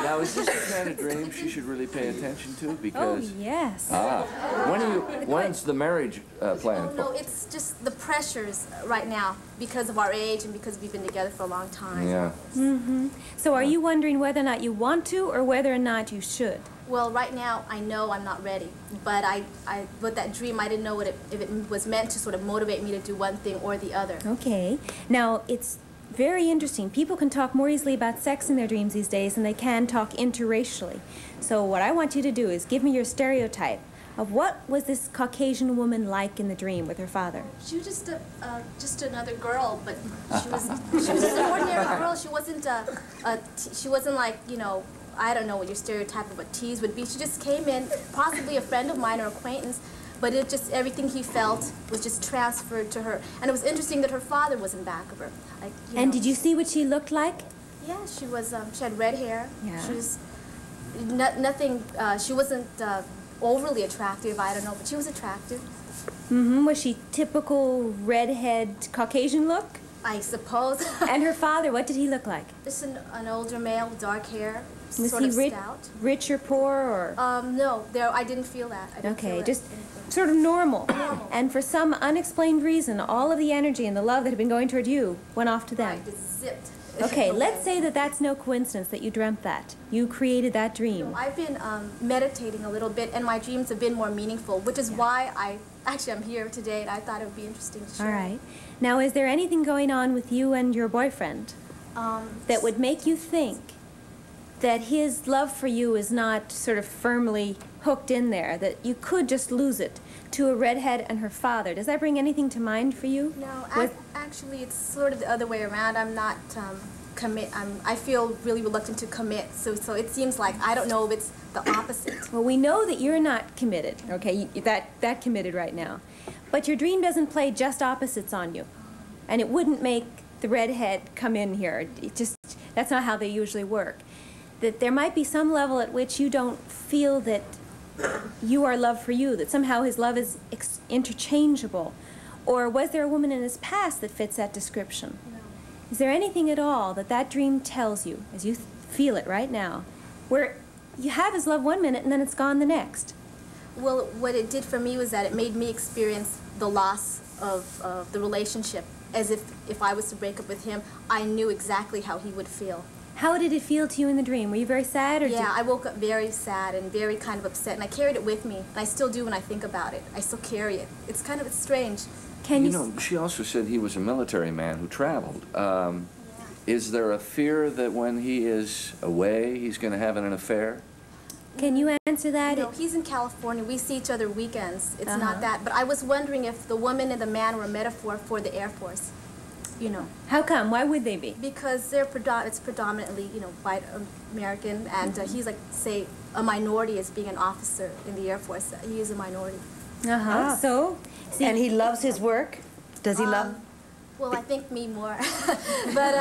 Now, is this the kind of dream she should really pay attention to? Because yes. when's the marriage plan for? No, it's just the pressures right now because of our age and because we've been together for a long time. Yeah. So are you wondering whether or not you want to or whether or not you should? Well, right now, I know I'm not ready, but with that dream, I didn't know if it was meant to sort of motivate me to do one thing or the other. Okay. Now, it's very interesting. People can talk more easily about sex in their dreams these days than they can talk interracially. So what I want you to do is give me your stereotype of what was this Caucasian woman like in the dream with her father. She was just another girl, but she was just an ordinary girl. She wasn't she wasn't like, you know, I don't know what your stereotype of what tease would be. She just came in, possibly a friend of mine or acquaintance, but it just, everything he felt was just transferred to her. And it was interesting that her father was in back of her. Like, and did you see what she looked like? Yeah, she was, she had red hair. Yeah. She was nothing, she wasn't overly attractive, I don't know, but she was attractive. Was she typical redhead Caucasian look? I suppose. And her father, what did he look like? Just an older male, dark hair, was sort he of stout. Rich or poor, or? No, I didn't feel that. I didn't feel just sort of normal. And for some unexplained reason, all of the energy and the love that had been going toward you went off to them. Right, just zipped. Okay, let's say that that's no coincidence that you dreamt that. You created that dream. No, I've been meditating a little bit, and my dreams have been more meaningful, which is why I'm here today, and I thought it would be interesting to share. All right. Now, is there anything going on with you and your boyfriend that would make you think that his love for you is not sort of firmly hooked in there, that you could just lose it to a redhead and her father? Does that bring anything to mind for you? No, actually, it's sort of the other way around. I'm not I feel really reluctant to commit, so it seems like I don't know if it's the opposite. Well, we know that you're not committed, okay, that committed right now. But your dream doesn't play just opposites on you. And it wouldn't make the redhead come in here. That's not how they usually work. That there might be some level at which you don't feel that you are love for you, that somehow his love is interchangeable. Or was there a woman in his past that fits that description? No. Is there anything at all that dream tells you, as you feel it right now, where you have his love one minute and then it's gone the next? Well, what it did for me was that it made me experience the loss of the relationship, as if I was to break up with him, I knew exactly how he would feel. How did it feel to you in the dream? Were you very sad? Or yeah, I woke up very sad and very kind of upset, and I carried it with me, and I still do when I think about it. I still carry it. It's strange. You know, she also said he was a military man who traveled. Is there a fear that when he is away, he's going to have an affair? Can you answer that? No, he's in California. We see each other weekends. It's not that. But I was wondering if the woman and the man were a metaphor for the Air Force. You know. How come? Why would they be? Because it's predominantly, you know, white American, and he's like, say, a minority as being an officer in the Air Force. He is a minority. So? See, and he loves his work? Does he love? Well, I think me more. but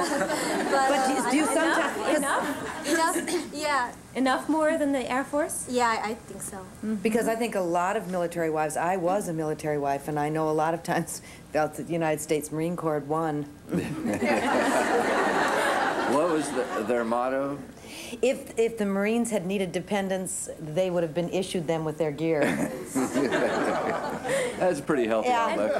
do you sometimes... Enough? Yeah. Enough more than the Air Force? Yeah, I think so. Because I think a lot of military wives, I was a military wife, and I know a lot of times felt that the United States Marine Corps had won. What was their motto? If the Marines had needed dependents, they would have been issued them with their gear. That's a pretty healthy outlook.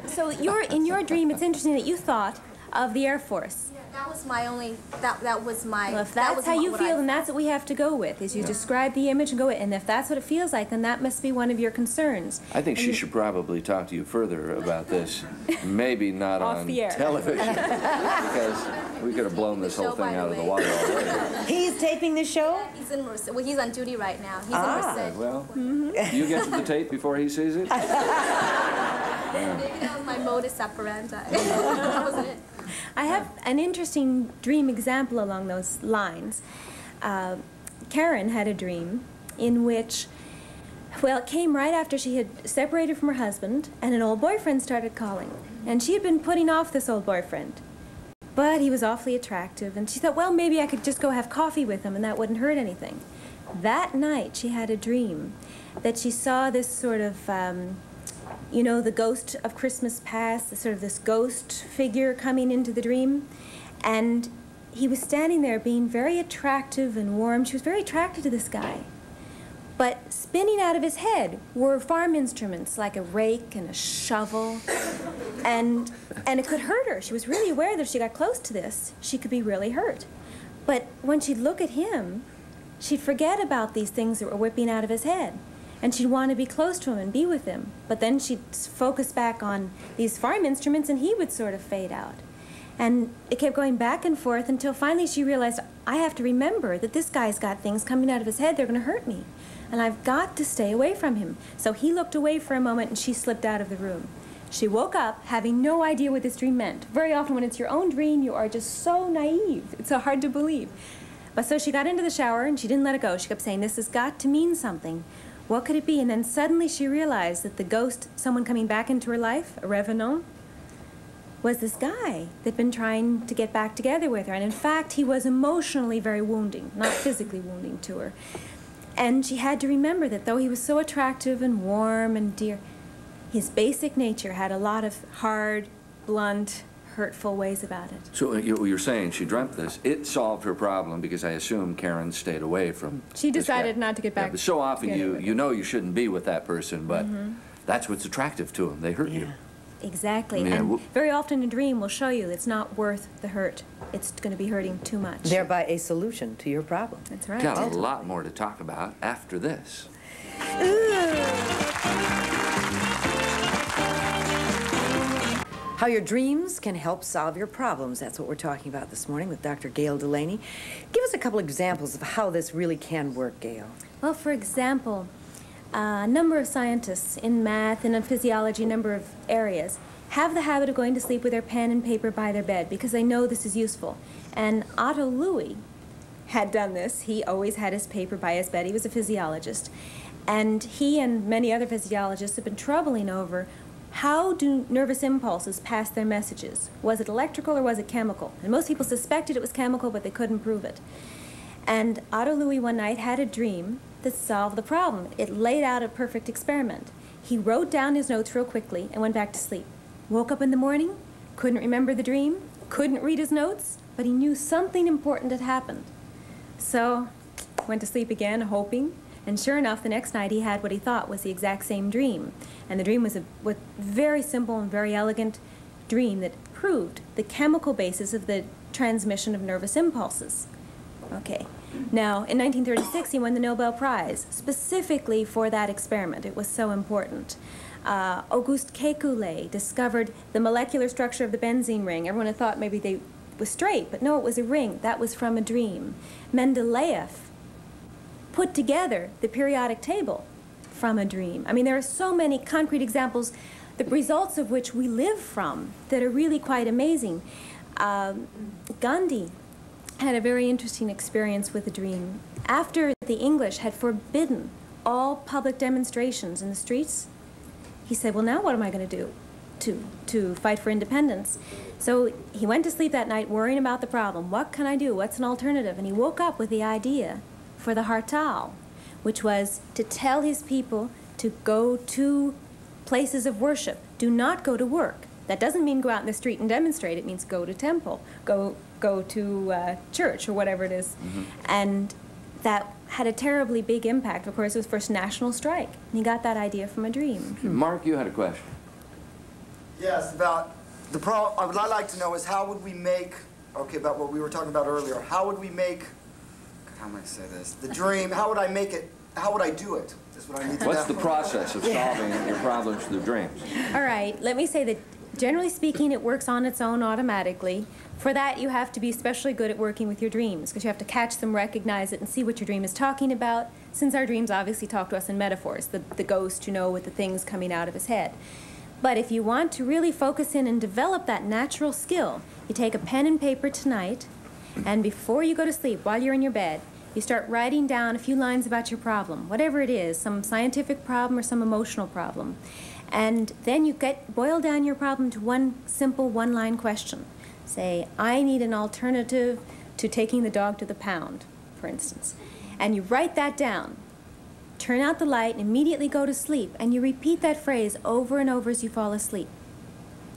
So in your dream, it's interesting that you thought of the Air Force. Yeah, that was my only, that was my... Well, if that's how you feel, then that's what we have to go with, is you describe the image and go with it. And if that's what it feels like, then that must be one of your concerns. I think she should probably talk to you further about this. Maybe not on television. Because we could have blown this whole thing out of the water already. He's taping the show? He's in Merced. Well, he's on duty right now. He's in Merced. Well, you get to the tape before he sees it? Maybe that was my modus operandi. That wasn't it. I have an interesting dream example along those lines. Karen had a dream in which, well, it came right after she had separated from her husband, and an old boyfriend started calling. And she had been putting off this old boyfriend. But he was awfully attractive, and she thought, well, maybe I could just go have coffee with him, and that wouldn't hurt anything. That night, she had a dream that she saw this sort of, you know, the ghost of Christmas past, sort of this ghost figure coming into the dream. And he was standing there being very attractive and warm. She was very attracted to this guy. But spinning out of his head were farm instruments like a rake and a shovel, and it could hurt her. She was really aware that if she got close to this, she could be really hurt. But when she'd look at him, she'd forget about these things that were whipping out of his head, and she'd want to be close to him and be with him. But then she'd focus back on these farm instruments, and he would sort of fade out. And it kept going back and forth until finally she realized, I have to remember that this guy's got things coming out of his head, they're going to hurt me. And I've got to stay away from him. So he looked away for a moment and she slipped out of the room. She woke up having no idea what this dream meant. Very often when it's your own dream, you are just so naive. It's so hard to believe. But so she got into the shower and she didn't let it go. She kept saying, this has got to mean something. What could it be? And then suddenly she realized that the ghost, someone coming back into her life, a revenant, was this guy that'd been trying to get back together with her. And in fact, he was emotionally very wounding, not physically wounding to her. And she had to remember that though he was so attractive and warm and dear, his basic nature had a lot of hard, blunt, hurtful ways about it. So you're saying she dreamt this. It solved her problem because I assume Karen stayed away from She decided not to get back. Yeah, but so often you know you shouldn't be with that person, but that's what's attractive to them. They hurt you. Exactly. Yeah, and very often a dream will show you it's not worth the hurt. It's going to be hurting too much. Thereby a solution to your problem. That's right. Got a lot more to talk about after this. How your dreams can help solve your problems. That's what we're talking about this morning with Dr. Gayle Delaney. Give us a couple examples of how this really can work, Gayle. Well, for example, a number of scientists in math and in physiology, a number of areas, have the habit of going to sleep with their pen and paper by their bed because they know this is useful. And Otto Louis had done this. He always had his paper by his bed. He was a physiologist. And he and many other physiologists have been troubling over how do nervous impulses pass their messages? Was it electrical or was it chemical? And most people suspected it was chemical, but they couldn't prove it. And Otto Louis one night had a dream that solved the problem. It laid out a perfect experiment. He wrote down his notes real quickly and went back to sleep. Woke up in the morning, couldn't remember the dream, couldn't read his notes, but he knew something important had happened. So, went to sleep again, hoping, and sure enough, the next night he had what he thought was the exact same dream. And the dream was a very simple and very elegant dream that proved the chemical basis of the transmission of nervous impulses. Okay. Now, in 1936, he won the Nobel Prize, specifically for that experiment. It was so important. Auguste Kekulé discovered the molecular structure of the benzene ring. Everyone had thought maybe they was straight, but no, it was a ring. That was from a dream. Mendeleev put together the periodic table from a dream. I mean, there are so many concrete examples, the results of which we live from, that are really quite amazing. Gandhi had a very interesting experience with a dream. After the English had forbidden all public demonstrations in the streets, he said, well, now what am I going to do to fight for independence? So he went to sleep that night worrying about the problem. What can I do? What's an alternative? And he woke up with the idea for the hartal, which was to tell his people to go to places of worship. Do not go to work. That doesn't mean go out in the street and demonstrate. It means go to temple, go to church or whatever it is. And that had a terribly big impact. Of course, it was the first national strike. And he got that idea from a dream. Mark, you had a question. Yes, about the problem. What I'd like to know is how would we make, about what we were talking about earlier, how would we make, how am I say this, the dream, how would I make it, how would I do it? Is what I need to know. What's the process of solving your problems through dreams? All right, let me say that generally speaking, it works on its own automatically. For that, you have to be especially good at working with your dreams, because you have to catch them, recognize it, and see what your dream is talking about, since our dreams obviously talk to us in metaphors, the ghost, with the things coming out of his head. But if you want to really focus in and develop that natural skill, you take a pen and paper tonight, and before you go to sleep, while you're in your bed, you start writing down a few lines about your problem, whatever it is, some scientific problem or some emotional problem. And then you boil down your problem to one simple one-line question. Say, I need an alternative to taking the dog to the pound, for instance. And you write that down. Turn out the light and immediately go to sleep. And you repeat that phrase over and over as you fall asleep.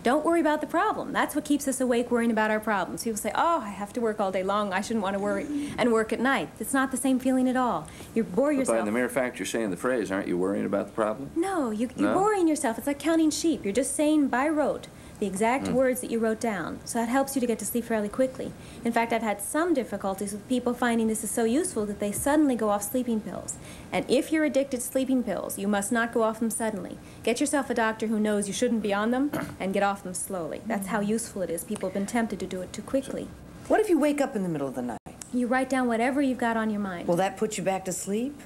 Don't worry about the problem. That's what keeps us awake, worrying about our problems. People say, oh, I have to work all day long. I shouldn't want to worry and work at night. It's not the same feeling at all. You bore yourself. But by the mere fact you're saying the phrase, aren't you worrying about the problem? No, you're boring yourself. It's like counting sheep. You're just saying by rote the exact words that you wrote down. So that helps you to get to sleep fairly quickly. In fact, I've had some difficulties with people finding this is so useful that they suddenly go off sleeping pills. And if you're addicted to sleeping pills, you must not go off them suddenly. Get yourself a doctor who knows you shouldn't be on them and get off them slowly. That's how useful it is. People have been tempted to do it too quickly. What if you wake up in the middle of the night? You write down whatever you've got on your mind. Will that put you back to sleep?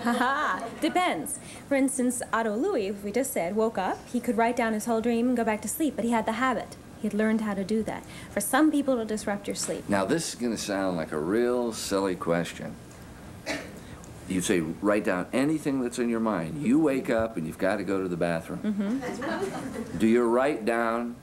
Haha, depends. For instance, Otto Louis, we just said, woke up. He could write down his whole dream and go back to sleep, but he had the habit. He had learned how to do that. For some people, it'll disrupt your sleep. Now, this is going to sound like a real silly question. You say, write down anything that's in your mind. You wake up and you've got to go to the bathroom. Do you write down,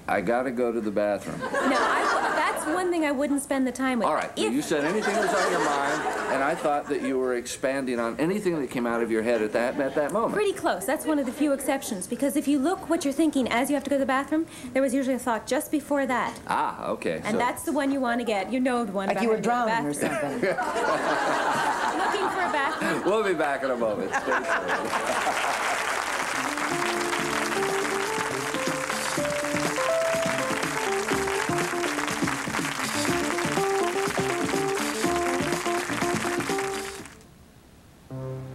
I got to go to the bathroom? No, that's one thing I wouldn't spend the time with. All right, you said anything that was on your mind, and I thought that you were expanding on anything that came out of your head at that moment. Pretty close. That's one of the few exceptions, because if you look what you're thinking as you have to go to the bathroom, there was usually a thought just before that. Ah, okay. And that's the one you want to get. You know the one like about you were how to go to the drowning or bathroom. something. Looking for a bathroom. We'll be back in a moment. Stay tuned.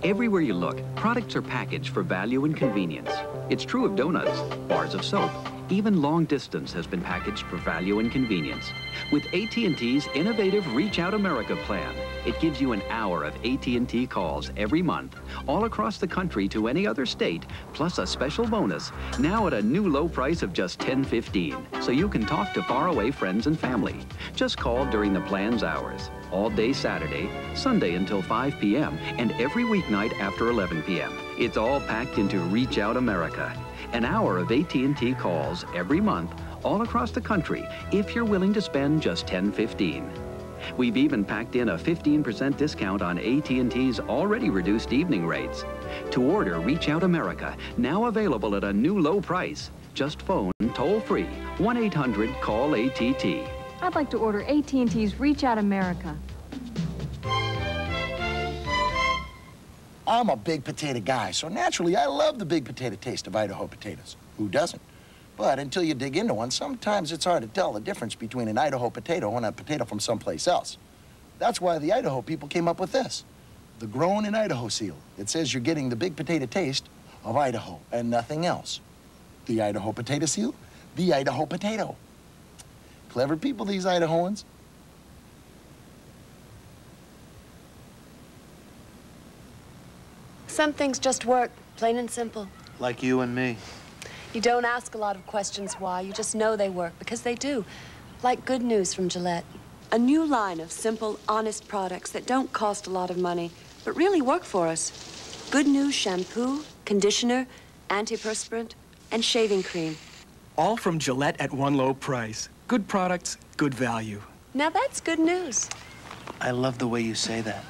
Everywhere you look, products are packaged for value and convenience. It's true of donuts, bars of soap. Even long distance has been packaged for value and convenience. With AT&T's innovative Reach Out America plan, it gives you an hour of AT&T calls every month, all across the country to any other state, plus a special bonus, now at a new low price of just $10.15, so you can talk to faraway friends and family. Just call during the plan's hours, all day Saturday, Sunday until 5 p.m., and every weeknight after 11 p.m. It's all packed into Reach Out America. An hour of AT&T calls every month, all across the country, if you're willing to spend just $10.15. We've even packed in a 15% discount on AT&T's already reduced evening rates. To order Reach Out America, now available at a new low price. Just phone toll-free 1-800-CALL-ATT. I'd like to order AT&T's Reach Out America. I'm a big potato guy, so naturally I love the big potato taste of Idaho potatoes. Who doesn't? But until you dig into one, sometimes it's hard to tell the difference between an Idaho potato and a potato from someplace else. That's why the Idaho people came up with this, the Grown in Idaho seal. It says you're getting the big potato taste of Idaho and nothing else. The Idaho potato seal, the Idaho potato. Clever people, these Idahoans. Some things just work, plain and simple. Like you and me. You don't ask a lot of questions why, you just know they work, because they do. Like good news from Gillette. A new line of simple, honest products that don't cost a lot of money, but really work for us. Good news shampoo, conditioner, antiperspirant, and shaving cream. All from Gillette at one low price. Good products, good value. Now that's good news. I love the way you say that.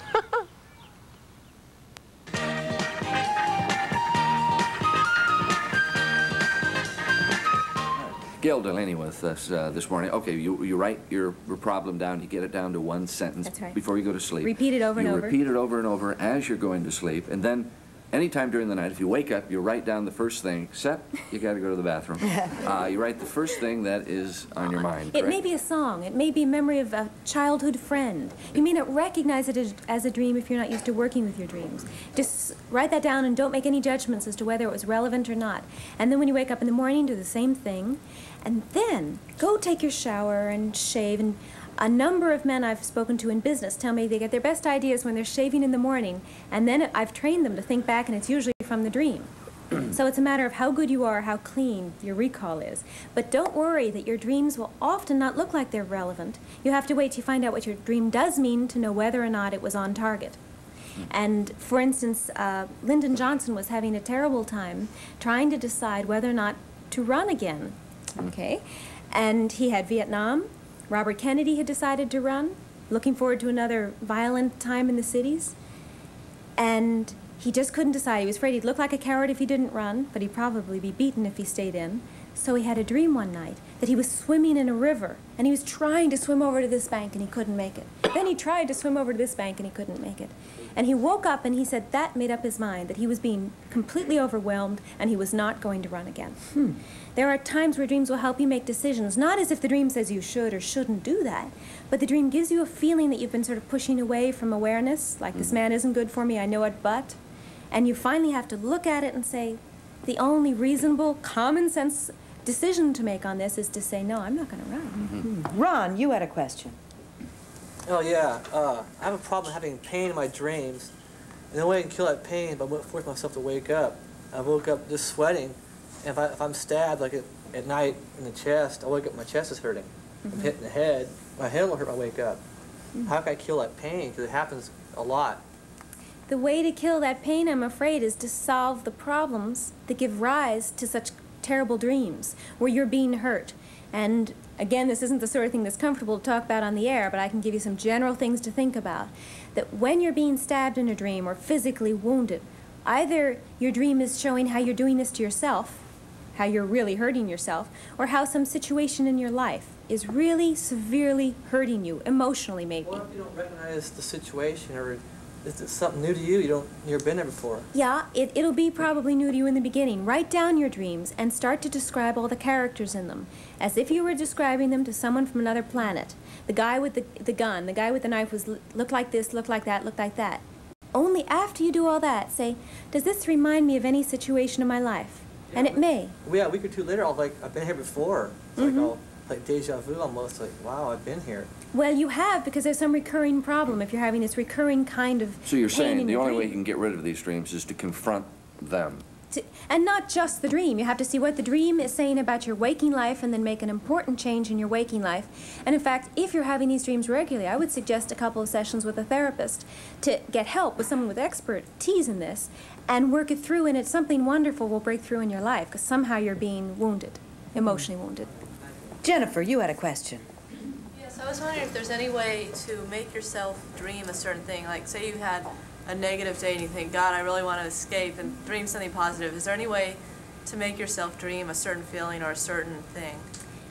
Gayle Delaney with us this morning. Okay, you write your problem down, you get it down to one sentence. That's right. Before you go to sleep. Repeat it over and over. You repeat it over and over as you're going to sleep, and then anytime during the night, if you wake up, you write down the first thing, except you got to go to the bathroom. You write the first thing that is on your mind, It may be a song. It may be a memory of a childhood friend. You may not recognize it as a dream if you're not used to working with your dreams. Just write that down and don't make any judgments as to whether it was relevant or not. And then when you wake up in the morning, do the same thing. And then go take your shower and shave. And a number of men I've spoken to in business tell me they get their best ideas when they're shaving in the morning, and then I've trained them to think back, and it's usually from the dream. So it's a matter of how good you are, how clean your recall is. But don't worry that your dreams will often not look like they're relevant. You have to wait to find out what your dream does mean to know whether or not it was on target. And for instance, Lyndon Johnson was having a terrible time trying to decide whether or not to run again. Okay? And he had Vietnam. Robert Kennedy had decided to run, looking forward to another violent time in the cities. And he just couldn't decide. He was afraid he'd look like a coward if he didn't run, but he'd probably be beaten if he stayed in. So he had a dream one night that he was swimming in a river, and he was trying to swim over to this bank, and he couldn't make it. Then he tried to swim over to this bank, and he couldn't make it. And he woke up, and he said that made up his mind, that he was being completely overwhelmed, and he was not going to run again. There are times where dreams will help you make decisions, not as if the dream says you should or shouldn't do that, but the dream gives you a feeling that you've been sort of pushing away from awareness, like this man isn't good for me, I know it, but, and you finally have to look at it and say, the only reasonable, common sense decision to make on this is to say, no, I'm not going to run. Ron, you had a question. Oh, yeah. I have a problem having pain in my dreams. And the only way I can kill that pain is by forcing myself to wake up. I woke up just sweating. And if I'm stabbed, like at night in the chest, I wake up, my chest is hurting. If I'm hit in the head, my head will hurt when I wake up. How can I kill that pain? Because it happens a lot. The way to kill that pain, I'm afraid, is to solve the problems that give rise to such terrible dreams, where you're being hurt. And again, this isn't the sort of thing that's comfortable to talk about on the air, but I can give you some general things to think about. That when you're being stabbed in a dream or physically wounded, either your dream is showing how you're doing this to yourself, how you're really hurting yourself, or how some situation in your life is really severely hurting you, emotionally maybe. What if you don't recognize the situation, or is it something new to you? You've never been there before. Yeah, it'll be probably new to you in the beginning. Write down your dreams and start to describe all the characters in them, as if you were describing them to someone from another planet. The guy with the gun, the guy with the knife looked like this, looked like that, looked like that. Only after you do all that, say, does this remind me of any situation in my life? Yeah, and it may. Yeah, a week or two later, I'll like, I've been here before. It's like deja vu almost, like, wow, I've been here. Well, you have, because there's some recurring problem if you're having this recurring kind of So you're saying the only way dream. you can get rid of these dreams is to confront them. And not just the dream. You have to see what the dream is saying about your waking life and then make an important change in your waking life. And in fact, if you're having these dreams regularly, I would suggest a couple of sessions with a therapist to get help with someone with expertise in this and work it through, and it's something wonderful will break through in your life because somehow you're being wounded, emotionally wounded. Jennifer, you had a question. Yes, I was wondering if there's any way to make yourself dream a certain thing. Like, say you had a negative day and you think, God, I really want to escape, and dream something positive. Is there any way to make yourself dream a certain feeling or a certain thing?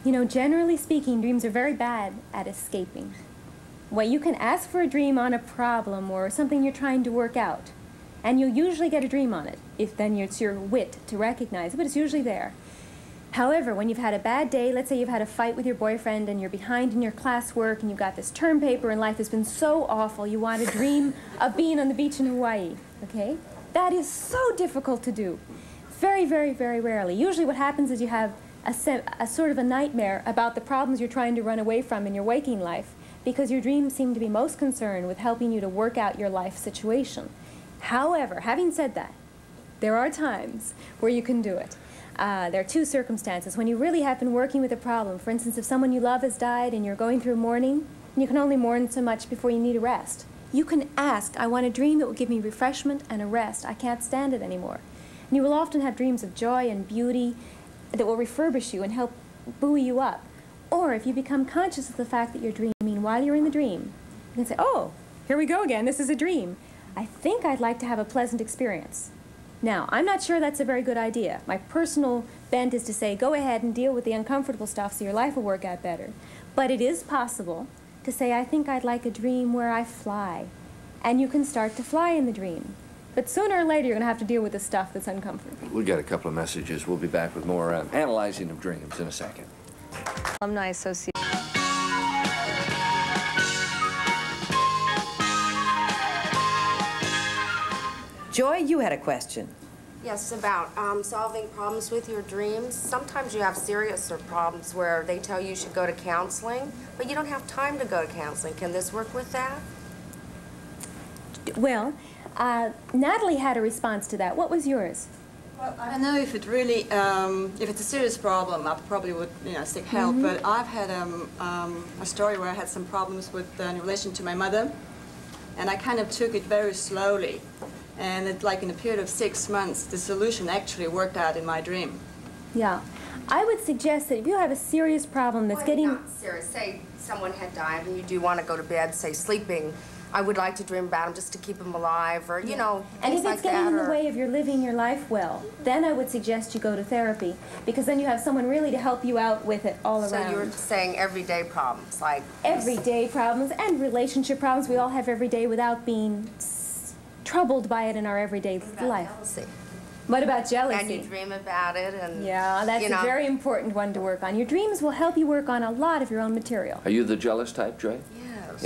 You know, generally speaking, dreams are very bad at escaping. Well, you can ask for a dream on a problem or something you're trying to work out, and you'll usually get a dream on it, if then it's your wit to recognize it, but it's usually there. However, when you've had a bad day, let's say you've had a fight with your boyfriend and you're behind in your classwork and you've got this term paper and life has been so awful, you want to dream of being on the beach in Hawaii, okay? That is so difficult to do. Very, very, very rarely. Usually what happens is you have a sort of a nightmare about the problems you're trying to run away from in your waking life because your dreams seem to be most concerned with helping you to work out your life situation. However, having said that, there are times where you can do it. There are two circumstances. When you really have been working with a problem, for instance, if someone you love has died and you're going through mourning, and you can only mourn so much before you need a rest, you can ask, I want a dream that will give me refreshment and a rest. I can't stand it anymore. And you will often have dreams of joy and beauty that will refurbish you and help buoy you up. Or if you become conscious of the fact that you're dreaming while you're in the dream, you can say, oh, here we go again, this is a dream. I think I'd like to have a pleasant experience. Now, I'm not sure that's a very good idea. My personal bent is to say, go ahead and deal with the uncomfortable stuff so your life will work out better. But it is possible to say, I think I'd like a dream where I fly. And you can start to fly in the dream. But sooner or later, you're going to have to deal with the stuff that's uncomfortable. We've got a couple of messages. We'll be back with more analyzing of dreams in a second. Alumni Association. Joy, you had a question. Yes, about solving problems with your dreams. Sometimes you have serious problems where they tell you should go to counseling, but you don't have time to go to counseling. Can this work with that? Well, Natalie had a response to that. What was yours? Well, I don't know if it really, if it's a serious problem, I probably would, seek help. Mm-hmm. But I've had a story where I had some problems with in relation to my mother, and I kind of took it very slowly. And in a period of 6 months, the solution actually worked out in my dream. Yeah. I would suggest that if you have a serious problem that's getting... Not serious. Say someone had died and you do want to go to bed, say sleeping I would like to dream about them just to keep them alive, or, you know, and things if it's like getting that, in the way of your living your life well, then I would suggest you go to therapy, because then you have someone really to help you out with it all So around. you're saying everyday problems, like... Everyday problems and relationship problems we all have every day without being troubled by it in our everyday life. Jealousy. What about jealousy? And you dream about it, and... Yeah, that's you know, a very important one to work on. Your dreams will help you work on a lot of your own material. Are you the jealous type, Joy? Yes.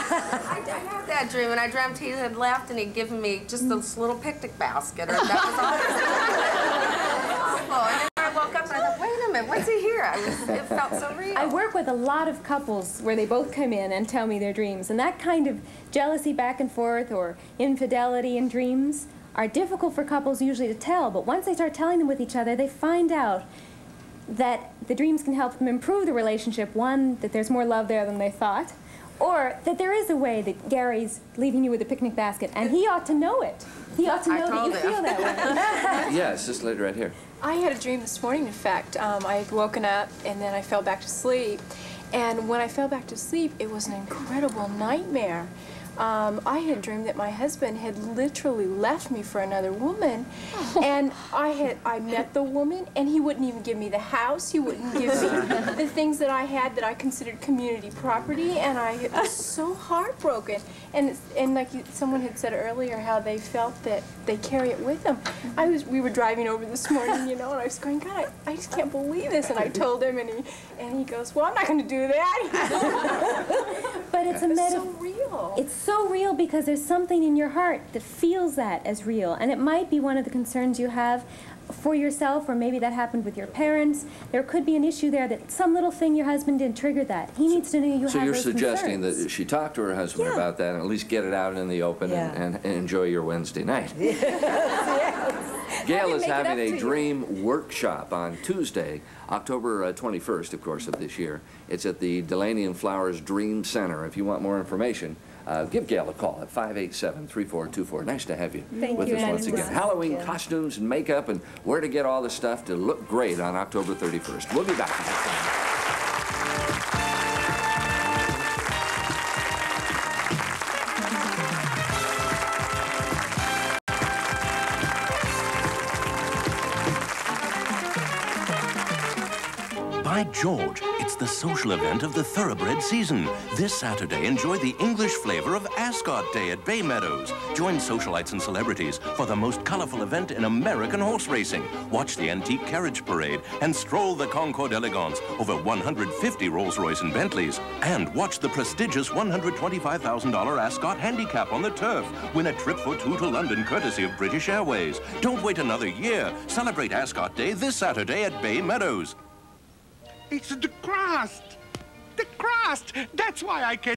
I had that dream, and I dreamt he had left, and he'd given me just this little picnic basket, or that was awful. And then I woke up, and I thought, wait a minute, what's he here? It felt so real. I work with a lot of couples where they both come in and tell me their dreams, and that kind of jealousy back and forth or infidelity in dreams are difficult for couples usually to tell, but once they start telling them with each other, they find out that the dreams can help them improve the relationship. One, that there's more love there than they thought, or that there is a way that Gary's leaving you with a picnic basket, and he ought to know it. He ought to know that you feel that way. Yes, this lady right here. I had a dream this morning, in fact. I had woken up, and then I fell back to sleep. And when I fell back to sleep, it was an incredible nightmare. I had dreamed that my husband had literally left me for another woman, and I met the woman, and he wouldn't even give me the house. He wouldn't give me the things that I had that I considered community property, and I was so heartbroken. And like someone had said earlier, how they felt that they carry it with them. We were driving over this morning, you know, and I was going, God, I just can't believe this. And I told him, and he goes, well, I'm not going to do that. But it's a metaphor. So real. It's so real because there's something in your heart that feels that as real, and it might be one of the concerns you have for yourself, or maybe that happened with your parents. There could be an issue there that some little thing your husband did triggered that. He needs to know you have those So you're concerns. suggesting that she talk to her husband about that and at least get it out in the open and enjoy your Wednesday night. Gayle is having a dream workshop on Tuesday, October 21st, of course, of this year. It's at the Delaney and Flowers Dream Center. If you want more information, give Gayle a call at 587-3424. Nice to have you with us once again. Halloween costumes and makeup and where to get all the stuff to look great on October 31st. We'll be back. By George, it's the social event of the thoroughbred season. This Saturday, enjoy the English flavor of Ascot Day at Bay Meadows. Join socialites and celebrities for the most colorful event in American horse racing. Watch the antique carriage parade and stroll the Concorde Elegance, over 150 Rolls-Royce and Bentleys. And watch the prestigious $125,000 Ascot Handicap on the turf. Win a trip for two to London courtesy of British Airways. Don't wait another year. Celebrate Ascot Day this Saturday at Bay Meadows. It's the crust! The crust! That's why I can't